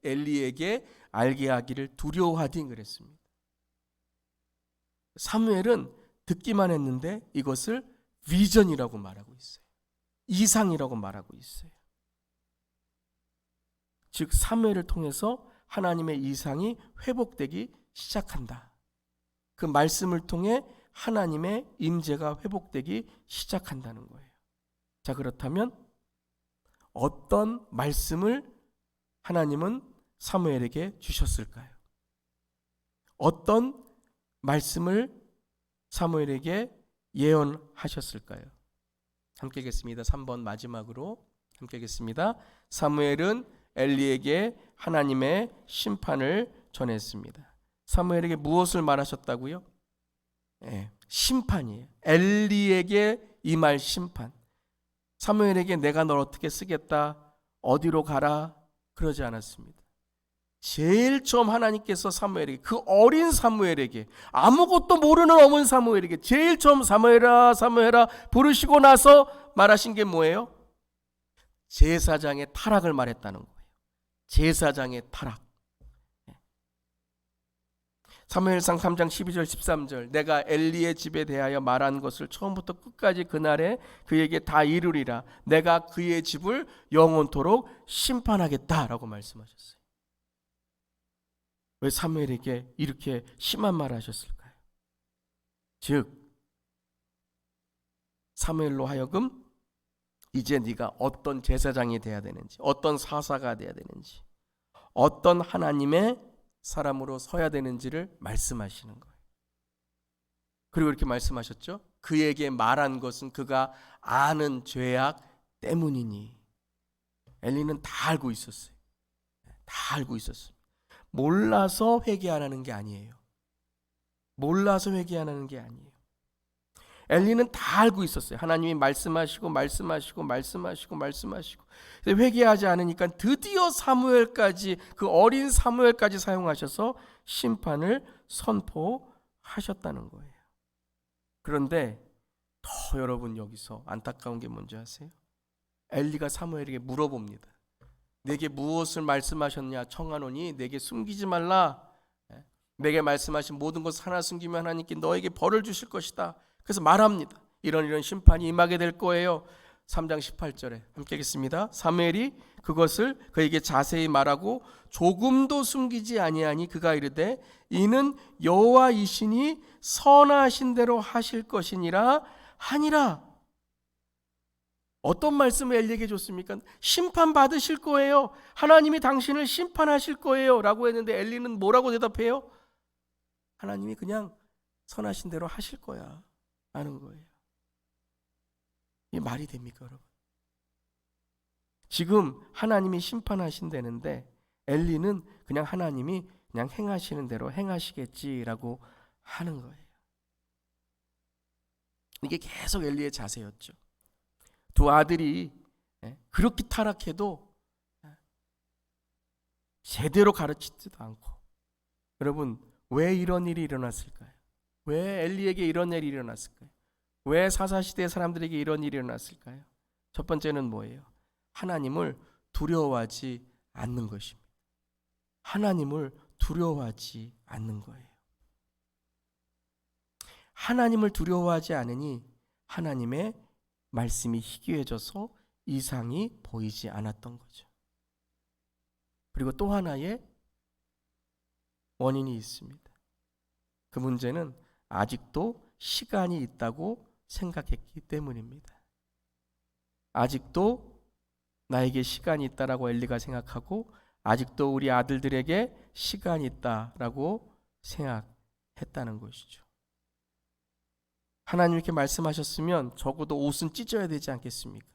엘리에게 알게 하기를 두려워하더니 그랬습니다. 사무엘은 듣기만 했는데 이것을 비전이라고 말하고 있어요. 이상이라고 말하고 있어요. 즉 사무엘을 통해서 하나님의 이상이 회복되기 시작한다. 그 말씀을 통해 하나님의 임재가 회복되기 시작한다는 거예요. 자, 그렇다면 어떤 말씀을 하나님은 사무엘에게 주셨을까요? 어떤 말씀을 사무엘에게 예언하셨을까요? 함께 읽겠습니다. 3번 마지막으로 함께 읽겠습니다. 사무엘은 엘리에게 하나님의 심판을 전했습니다. 사무엘에게 무엇을 말하셨다고요? 심판이에요. 엘리에게 임할 심판. 사무엘에게 내가 널 어떻게 쓰겠다, 어디로 가라, 그러지 않았습니다. 제일 처음 하나님께서 사무엘에게, 그 어린 사무엘에게, 아무것도 모르는 어린 사무엘에게 제일 처음 사무엘아 사무엘아 부르시고 나서 말하신 게 뭐예요? 제사장의 타락을 말했다는 거예요. 제사장의 타락. 사무엘상 3장 12절 13절, 내가 엘리의 집에 대하여 말한 것을 처음부터 끝까지 그날에 그에게 다 이루리라. 내가 그의 집을 영원토록 심판하겠다라고 말씀하셨어요. 왜 사무엘에게 이렇게 심한 말을 하셨을까요? 즉 사무엘로 하여금 이제 네가 어떤 제사장이 돼야 되는지, 어떤 사사가 돼야 되는지, 어떤 하나님의 사람으로 서야 되는지를 말씀하시는 거예요. 그리고 이렇게 말씀하셨죠. 그에게 말한 것은 그가 아는 죄악 때문이니. 엘리는 다 알고 있었어요. 다 알고 있었어요. 몰라서 회개하라는 게 아니에요. 몰라서 회개하라는 게 아니에요. 엘리는 다 알고 있었어요. 하나님이 말씀하시고 회개하지 않으니까 드디어 사무엘까지, 그 어린 사무엘까지 사용하셔서 심판을 선포하셨다는 거예요. 그런데 더 여러분 여기서 안타까운 게 뭔지 아세요? 엘리가 사무엘에게 물어봅니다. 내게 무엇을 말씀하셨냐 청하노니 내게 숨기지 말라. 내게 말씀하신 모든 것을 하나 숨기면 하나님께 너에게 벌을 주실 것이다. 그래서 말합니다. 이런 심판이 임하게 될 거예요. 3장 18절에 함께 읽겠습니다. 사무엘이 그것을 그에게 자세히 말하고 조금도 숨기지 아니하니 그가 이르되 이는 여호와이시니 선하신 대로 하실 것이니라 하니라. 어떤 말씀을 엘리에게 줬습니까? 심판받으실 거예요. 하나님이 당신을 심판하실 거예요 라고 했는데 엘리는 뭐라고 대답해요? 하나님이 그냥 선하신 대로 하실 거야 하는 거예요. 이게 말이 됩니까, 여러분? 지금 하나님이 심판하신다는데 엘리는 그냥 하나님이 그냥 행하시는 대로 행하시겠지라고 하는 거예요. 이게 계속 엘리의 자세였죠. 두 아들이 그렇게 타락해도 제대로 가르치지도 않고. 여러분, 왜 이런 일이 일어났을까요? 왜 엘리에게 이런 일이 일어났을까요? 왜 사사시대 사람들에게 이런 일이 일어났을까요? 첫 번째는 뭐예요? 하나님을 두려워하지 않는 것입니다. 하나님을 두려워하지 않는 거예요. 하나님을 두려워하지 않으니 하나님의 말씀이 희귀해져서 이상이 보이지 않았던 거죠. 그리고 또 하나의 원인이 있습니다. 그 문제는 아직도 시간이 있다고 생각했기 때문입니다. 아직도 나에게 시간이 있다라고 엘리가 생각하고 아직도 우리 아들들에게 시간이 있다라고 생각했다는 것이죠. 하나님 이렇게 말씀하셨으면 적어도 옷은 찢어야 되지 않겠습니까?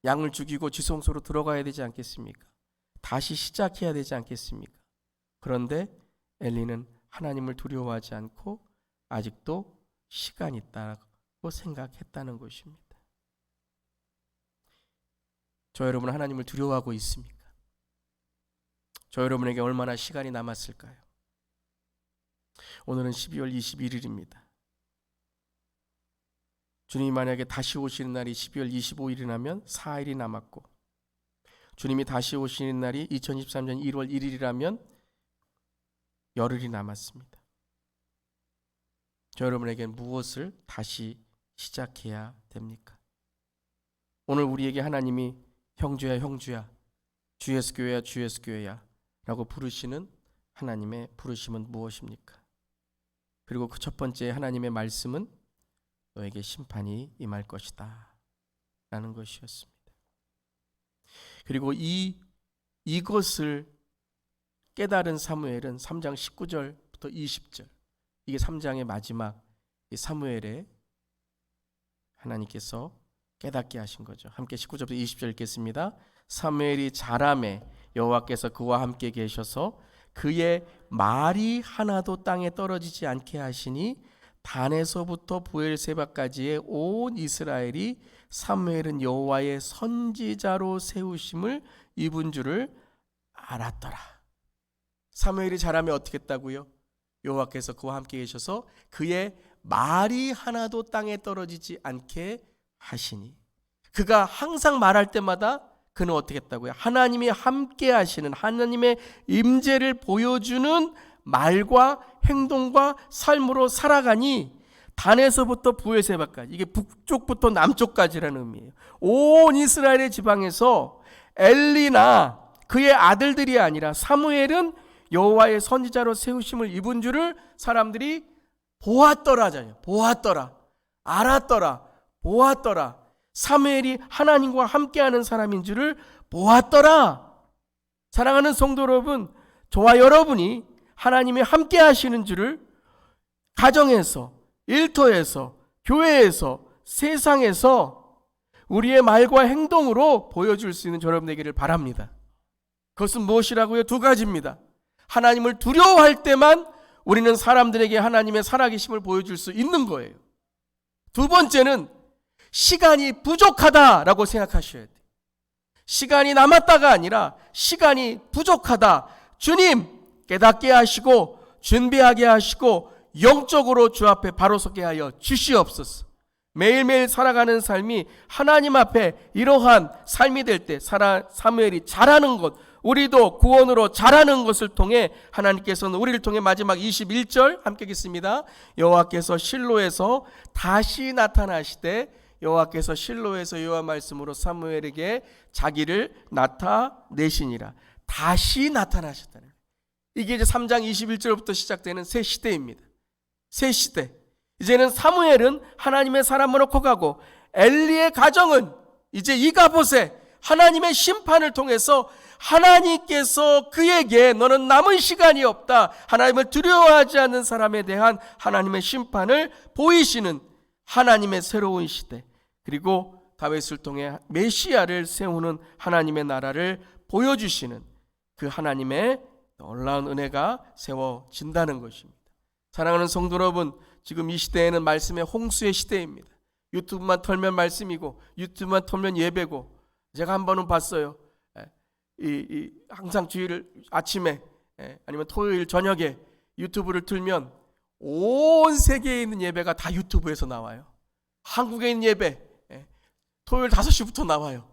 양을 죽이고 지성소로 들어가야 되지 않겠습니까? 다시 시작해야 되지 않겠습니까? 그런데 엘리는 하나님을 두려워하지 않고 아직도 시간이 있다고 생각했다는 것입니다. 저 여러분 하나님을 두려워하고 있습니까? 저 여러분에게 얼마나 시간이 남았을까요? 오늘은 12월 21일입니다. 주님이 만약에 다시 오시는 날이 12월 25일이라면 4일이 남았고, 주님이 다시 오시는 날이 2023년 1월 1일이라면 열흘이 남았습니다. 저 여러분에게 무엇을 다시 시작해야 됩니까? 오늘 우리에게 하나님이 형제야 형제야, 주 예수 교회야 주 예수 교회야 라고 부르시는 하나님의 부르심은 무엇입니까? 그리고 그 첫 번째 하나님의 말씀은 너에게 심판이 임할 것이다 라는 것이었습니다. 그리고 이것을 깨달은 사무엘은 3장 19절부터 20절, 이게 3장의 마지막 사무엘에 하나님께서 깨닫게 하신 거죠. 함께 19절부터 20절 읽겠습니다. 사무엘이 자라매 여호와께서 그와 함께 계셔서 그의 말이 하나도 땅에 떨어지지 않게 하시니 단에서부터 부엘세바까지의 온 이스라엘이 사무엘은 여호와의 선지자로 세우심을 입은 줄을 알았더라. 사무엘이 자라매 어떻게 했다고요? 여호와께서 그와 함께 계셔서 그의 말이 하나도 땅에 떨어지지 않게 하시니, 그가 항상 말할 때마다 그는 어떻게 했다고요? 하나님이 함께 하시는 하나님의 임재를 보여주는 말과 행동과 삶으로 살아가니 단에서부터 부엘세바까지, 이게 북쪽부터 남쪽까지라는 의미예요. 온 이스라엘의 지방에서 엘리나 그의 아들들이 아니라 사무엘은 여호와의 선지자로 세우심을 입은 줄을 사람들이 보았더라잖아요. 보았더라, 알았더라, 보았더라. 사무엘이 하나님과 함께하는 사람인 줄을 보았더라. 사랑하는 성도 여러분, 저와 여러분이 하나님이 함께 하시는 줄을 가정에서, 일터에서, 교회에서, 세상에서 우리의 말과 행동으로 보여줄 수 있는 여러분 되기를 바랍니다. 그것은 무엇이라고요? 두 가지입니다. 하나님을 두려워할 때만 우리는 사람들에게 하나님의 살아계심을 보여줄 수 있는 거예요. 두 번째는 시간이 부족하다라고 생각하셔야 돼요. 시간이 남았다가 아니라 시간이 부족하다. 주님 깨닫게 하시고 준비하게 하시고 영적으로 주 앞에 바로 서게 하여 주시옵소서. 매일매일 살아가는 삶이 하나님 앞에 이러한 삶이 될 때 사무엘이 잘하는 것, 우리도 구원으로 잘하는 것을 통해 하나님께서는 우리를 통해 마지막 21절 함께 읽겠습니다. 여호와께서 실로에서 다시 나타나시되 여호와께서 실로에서 여호와 말씀으로 사무엘에게 자기를 나타내시니라. 다시 나타나셨다는 거예요. 이게 이제 3장 21절부터 시작되는 새 시대입니다. 새 시대. 이제는 사무엘은 하나님의 사람으로 커가고 엘리의 가정은 이제 이가봇의 하나님의 심판을 통해서 하나님께서 그에게 너는 남은 시간이 없다, 하나님을 두려워하지 않는 사람에 대한 하나님의 심판을 보이시는 하나님의 새로운 시대, 그리고 다윗을 통해 메시아를 세우는 하나님의 나라를 보여주시는 그 하나님의 놀라운 은혜가 세워진다는 것입니다. 사랑하는 성도 여러분, 지금 이 시대에는 말씀의 홍수의 시대입니다. 유튜브만 털면 말씀이고 유튜브만 털면 예배고, 제가 한 번은 봤어요. 항상 주일 아침에 아니면 토요일 저녁에 유튜브를 틀면 온 세계에 있는 예배가 다 유튜브에서 나와요. 한국에 있는 예배 토요일 5시부터 나와요.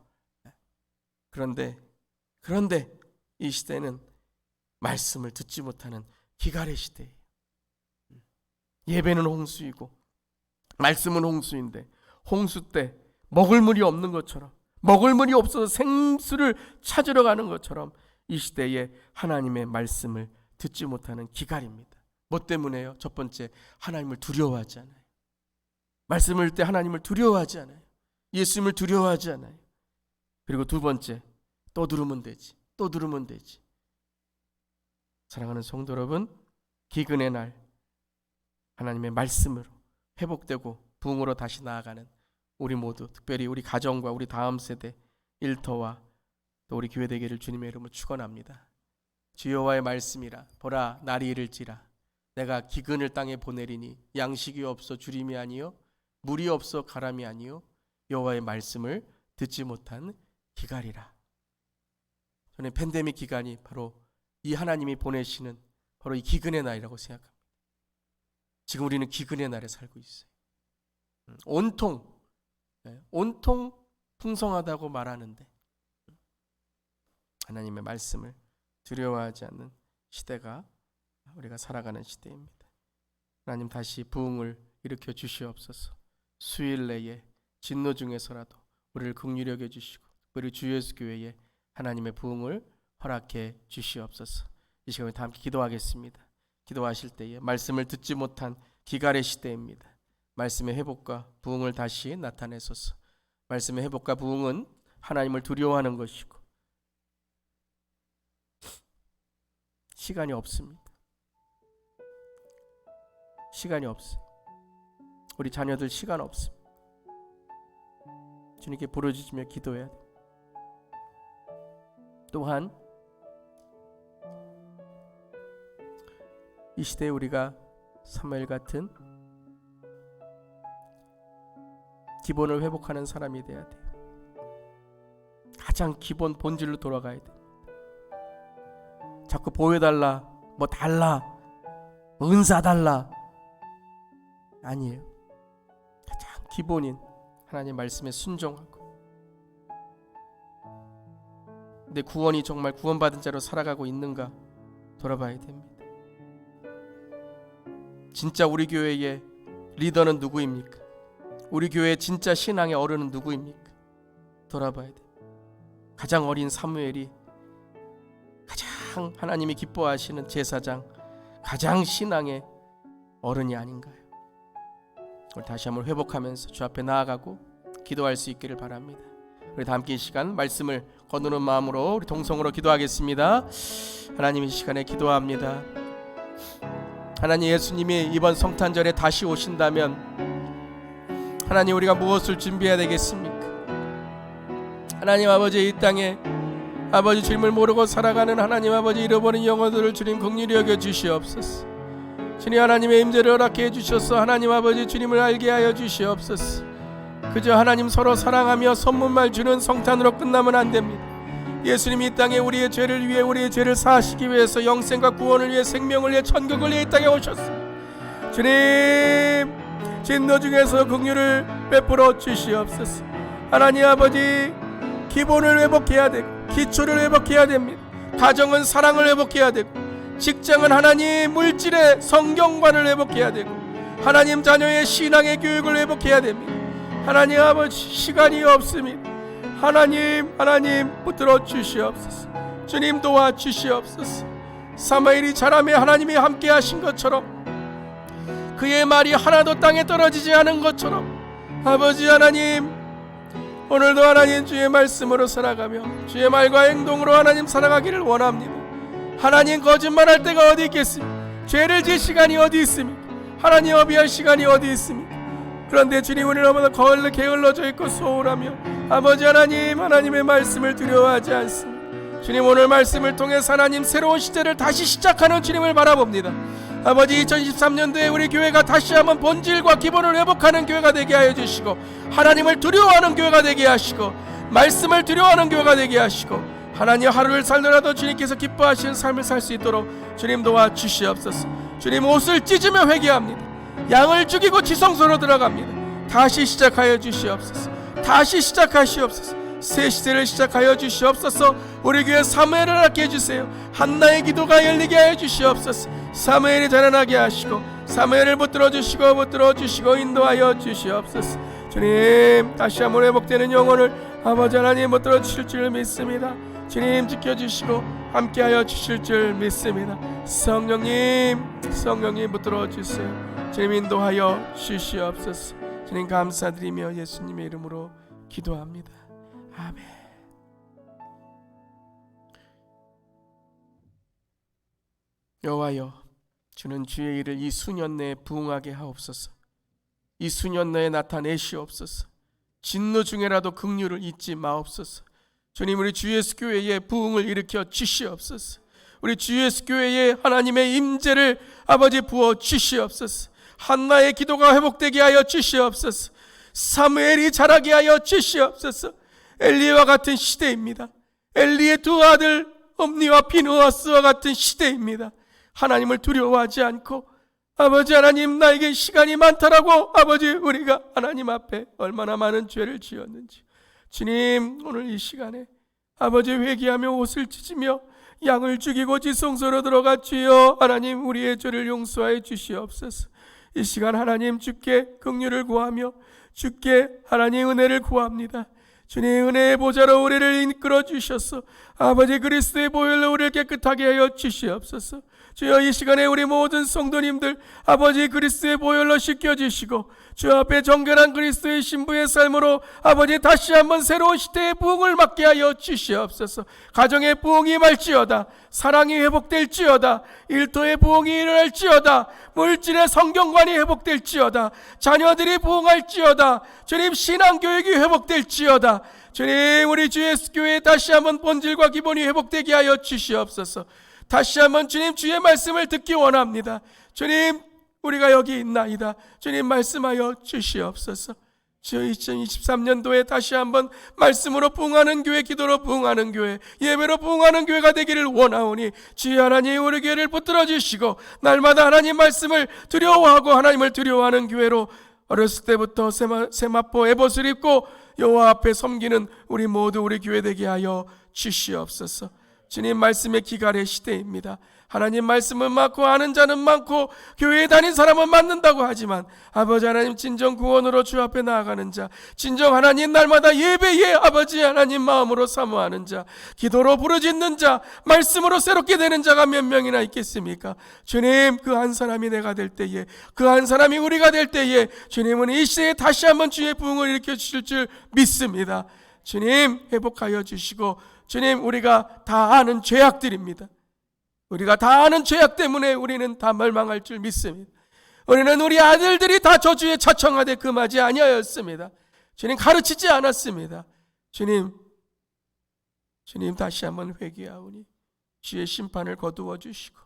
그런데 이 시대는 말씀을 듣지 못하는 기갈의 시대예요. 예배는 홍수이고 말씀은 홍수인데, 홍수 때 먹을 물이 없는 것처럼, 먹을 물이 없어서 생수를 찾으러 가는 것처럼 이 시대에 하나님의 말씀을 듣지 못하는 기갈입니다. 뭐 때문에요? 첫 번째, 하나님을 두려워하지 않아요. 말씀을 때 하나님을 두려워하지 않아요. 예수님을 두려워하지 않아요. 그리고 두 번째, 또 들으면 되지, 또 들으면 되지. 사랑하는 성도 여러분, 기근의 날 하나님의 말씀으로 회복되고 부흥으로 다시 나아가는 우리 모두, 특별히 우리 가정과 우리 다음 세대 일터와 또 우리 교회 되기를 주님의 이름으로 축원합니다. 주 여호와의 말씀이라. 보라, 날이 이를지라 내가 기근을 땅에 보내리니 양식이 없어 주림이 아니요 물이 없어 가람이 아니요 여호와의 말씀을 듣지 못한 기갈이라. 저는 팬데믹 기간이 바로 이 하나님이 보내시는 바로 이 기근의 날이라고 생각합니다. 지금 우리는 기근의 날에 살고 있어요. 온통 풍성하다고 말하는데 하나님의 말씀을 두려워하지 않는 시대가 우리가 살아가는 시대입니다. 하나님 다시 부흥을 일으켜 주시옵소서. 수일 내에 진노 중에서라도 우리를 긍휼히 여겨 주시고 우리 주 예수 교회에 하나님의 부흥을 허락해 주시옵소서. 이 시간에 다 함께 기도하겠습니다. 기도하실 때에 말씀을 듣지 못한 기갈의 시대입니다. 말씀의 회복과 부흥을 다시 나타내소서. 말씀의 회복과 부흥은 하나님을 두려워하는 것이고 시간이 없습니다. 시간이 없어요. 우리 자녀들 시간 없습니다. 주님께 부르짖으며 기도해야 돼요. 또한 이 시대에 우리가 사무엘 같은 기본을 회복하는 사람이 돼야 돼요. 가장 기본 본질로 돌아가야 돼요. 자꾸 보여달라, 뭐 달라, 은사 달라, 아니에요. 가장 기본인 하나님 말씀에 순종하고 내 구원이 정말 구원받은 자로 살아가고 있는가 돌아봐야 됩니다. 진짜 우리 교회의 리더는 누구입니까? 우리 교회의 진짜 신앙의 어른은 누구입니까? 돌아봐야 돼. 가장 어린 사무엘이 가장 하나님이 기뻐하시는 제사장, 가장 신앙의 어른이 아닌가요? 오늘 다시 한번 회복하면서 주 앞에 나아가고 기도할 수 있기를 바랍니다. 우리 다 함께 이 시간 말씀을 거두는 마음으로 우리 동성으로 기도하겠습니다. 하나님, 이 시간에 기도합니다. 하나님, 예수님이 이번 성탄절에 다시 오신다면 하나님, 우리가 무엇을 준비해야 되겠습니까? 하나님 아버지, 이 땅에 아버지 주님을 모르고 살아가는 하나님 아버지 잃어버린 영혼들을 주님 긍휼히 여겨 주시옵소서. 주님, 하나님의 임재를 허락해 주셔서 하나님 아버지 주님을 알게 하여 주시옵소서. 그저 하나님 서로 사랑하며 선물만 주는 성탄으로 끝나면 안 됩니다. 예수님이 이 땅에 우리의 죄를 위해, 우리의 죄를 사하시기 위해서 영생과 구원을 위해, 생명을 위해, 천국을 위해 이 땅에 오셨습니다. 주님, 진노 중에서 긍휼을 베풀어 주시옵소서. 하나님 아버지, 기본을 회복해야 되고 기초를 회복해야 됩니다. 가정은 사랑을 회복해야 되고, 직장은 하나님 물질의 성경관을 회복해야 되고, 하나님 자녀의 신앙의 교육을 회복해야 됩니다. 하나님 아버지 시간이 없습니다. 하나님 붙들어 주시옵소서. 주님 도와 주시옵소서. 사무엘이 자라매 하나님이 함께 하신 것처럼, 그의 말이 하나도 땅에 떨어지지 않은 것처럼 아버지 하나님, 오늘도 하나님 주의 말씀으로 살아가며 주의 말과 행동으로 하나님 살아가기를 원합니다. 하나님, 거짓말할 때가 어디 있겠습니까? 죄를 지을 시간이 어디 있습니까? 하나님 어비할 시간이 어디 있습니까? 그런데 주님, 우리 너무나 게을러져 있고 소홀하며 아버지 하나님, 하나님의 말씀을 두려워하지 않습니다. 주님, 오늘 말씀을 통해 하나님 새로운 시대를 다시 시작하는 주님을 바라봅니다. 아버지, 2023년도에 우리 교회가 다시 한번 본질과 기본을 회복하는 교회가 되게 하여 주시고, 하나님을 두려워하는 교회가 되게 하시고, 말씀을 두려워하는 교회가 되게 하시고, 하나님 하루를 살더라도 주님께서 기뻐하시는 삶을 살 수 있도록 주님 도와 주시옵소서. 주님, 옷을 찢으며 회개합니다. 양을 죽이고 지성소로 들어갑니다. 다시 시작하여 주시옵소서. 다시 시작하시옵소서. 새 시대를 시작하여 주시옵소서. 우리 교회 사무엘을 낳게 해주세요. 한나의 기도가 열리게 하여 주시옵소서. 사무엘이 자라나게 하시고, 사무엘을 붙들어 주시고 인도하여 주시옵소서. 주님, 다시 한번 회복되는 영혼을 아버지 하나님 붙들어 주실 줄 믿습니다. 주님, 지켜주시고 함께하여 주실 줄 믿습니다. 성령님 붙들어 주세요. 주님, 인도하여 주시옵소서. 주님, 감사드리며 예수님의 이름으로 기도합니다. 아멘. 여호와여, 주는 주의 일을 이 수년 내에 부응하게 하옵소서. 이 수년 내에 나타내시옵소서. 진노 중에라도 긍휼을 잊지 마옵소서. 주님, 우리 주 예수 교회에 부흥을 일으켜 주시옵소서. 우리 주 예수 교회에 하나님의 임재를 아버지 부어 주시옵소서. 한나의 기도가 회복되게 하여 주시옵소서. 사무엘이 자라게 하여 주시옵소서. 엘리와 같은 시대입니다. 엘리의 두 아들 옴니와 비느하스와 같은 시대입니다. 하나님을 두려워하지 않고, 아버지 하나님, 나에게 시간이 많다라고 아버지 우리가 하나님 앞에 얼마나 많은 죄를 지었는지, 주님, 오늘 이 시간에 아버지 회개하며 옷을 찢으며 양을 죽이고 지성소로 들어가 주여 하나님 우리의 죄를 용서하여 주시옵소서. 이 시간 하나님 주께 긍휼을 구하며 주께 하나님 은혜를 구합니다. 주님, 은혜의 보좌로 우리를 이끌어 주셔서 아버지 그리스도의 보혈로 우리를 깨끗하게 하여 주시옵소서. 주여, 이 시간에 우리 모든 성도님들 아버지 그리스도의 보혈로 씻겨주시고 주 앞에 정결한 그리스도의 신부의 삶으로 아버지 다시 한번 새로운 시대의 부흥을 맞게 하여 주시옵소서. 가정의 부흥이 임할지어다. 사랑이 회복될지어다. 일터의 부흥이 일어날지어다. 물질의 성경관이 회복될지어다. 자녀들이 부흥할지어다. 주님, 신앙교육이 회복될지어다. 주님, 우리 주 예수 교회에 다시 한번 본질과 기본이 회복되게 하여 주시옵소서. 다시 한번 주님, 주의 말씀을 듣기 원합니다. 주님, 우리가 여기 있나이다. 주님, 말씀하여 주시옵소서. 주여, 2023년도에 다시 한번 말씀으로 부흥하는 교회, 기도로 부흥하는 교회, 예배로 부흥하는 교회가 되기를 원하오니 주여 하나님, 우리 교회를 붙들어 주시고 날마다 하나님 말씀을 두려워하고 하나님을 두려워하는 교회로 어렸을 때부터 세마포 에봇을 입고 여호와 앞에 섬기는 우리 모두 우리 교회 되게 하여 주시옵소서. 주님, 말씀의 기갈의 시대입니다. 하나님 말씀은 많고 아는 자는 많고 교회에 다닌 사람은 많는다고 하지만 아버지 하나님, 진정 구원으로 주 앞에 나아가는 자, 진정 하나님 날마다 예배에 아버지 하나님 마음으로 사모하는 자, 기도로 부르짖는 자, 말씀으로 새롭게 되는 자가 몇 명이나 있겠습니까? 주님, 그 한 사람이 내가 될 때에, 그 한 사람이 우리가 될 때에 주님은 이 시대에 다시 한번 주의 부흥을 일으켜 주실 줄 믿습니다. 주님, 회복하여 주시고 주님, 우리가 다 아는 죄악들입니다. 우리가 다 아는 죄악 때문에 우리는 다 멸망할 줄 믿습니다. 우리는 우리 아들들이 다 저주에 차청하되 금하지 아니하였습니다. 주님, 가르치지 않았습니다. 주님 다시 한번 회개하오니 주의 심판을 거두어 주시고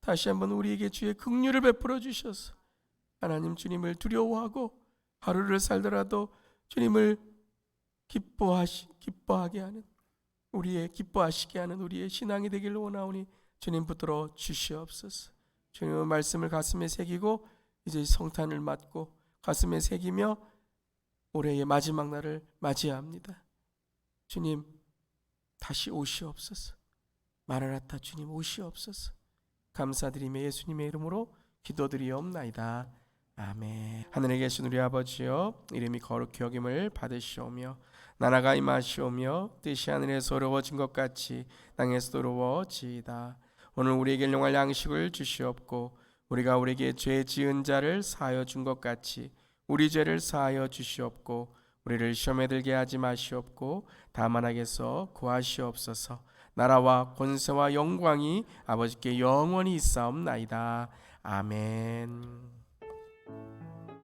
다시 한번 우리에게 주의 긍휼을 베풀어 주셔서 하나님, 주님을 두려워하고 하루를 살더라도 주님을 기뻐하게 하는, 기뻐하시게 하는 우리의 신앙이 되기를 원하오니 주님, 붙들어 주시옵소서. 주님의 말씀을 가슴에 새기고 이제 성탄을 맞고 가슴에 새기며 올해의 마지막 날을 맞이합니다. 주님, 다시 오시옵소서. 마라나타, 주님 오시옵소서. 감사드리며 예수님의 이름으로 기도드리옵나이다. 아멘. 하늘에 계신 우리 아버지여, 이름이 거룩히 여김을 받으시오며 나라가 임하시오며 뜻이 하늘에서 이루어진 것 같이 땅에서도 이루어지이다. 오늘 우리에게 일용할 양식을 주시옵고 우리가 우리에게 죄 지은 자를 사하여 준 것 같이 우리 죄를 사하여 주시옵고 우리를 시험에 들게 하지 마시옵고 다만 악에서 구하시옵소서. 나라와 권세와 영광이 아버지께 영원히 있사옵나이다. 아멘.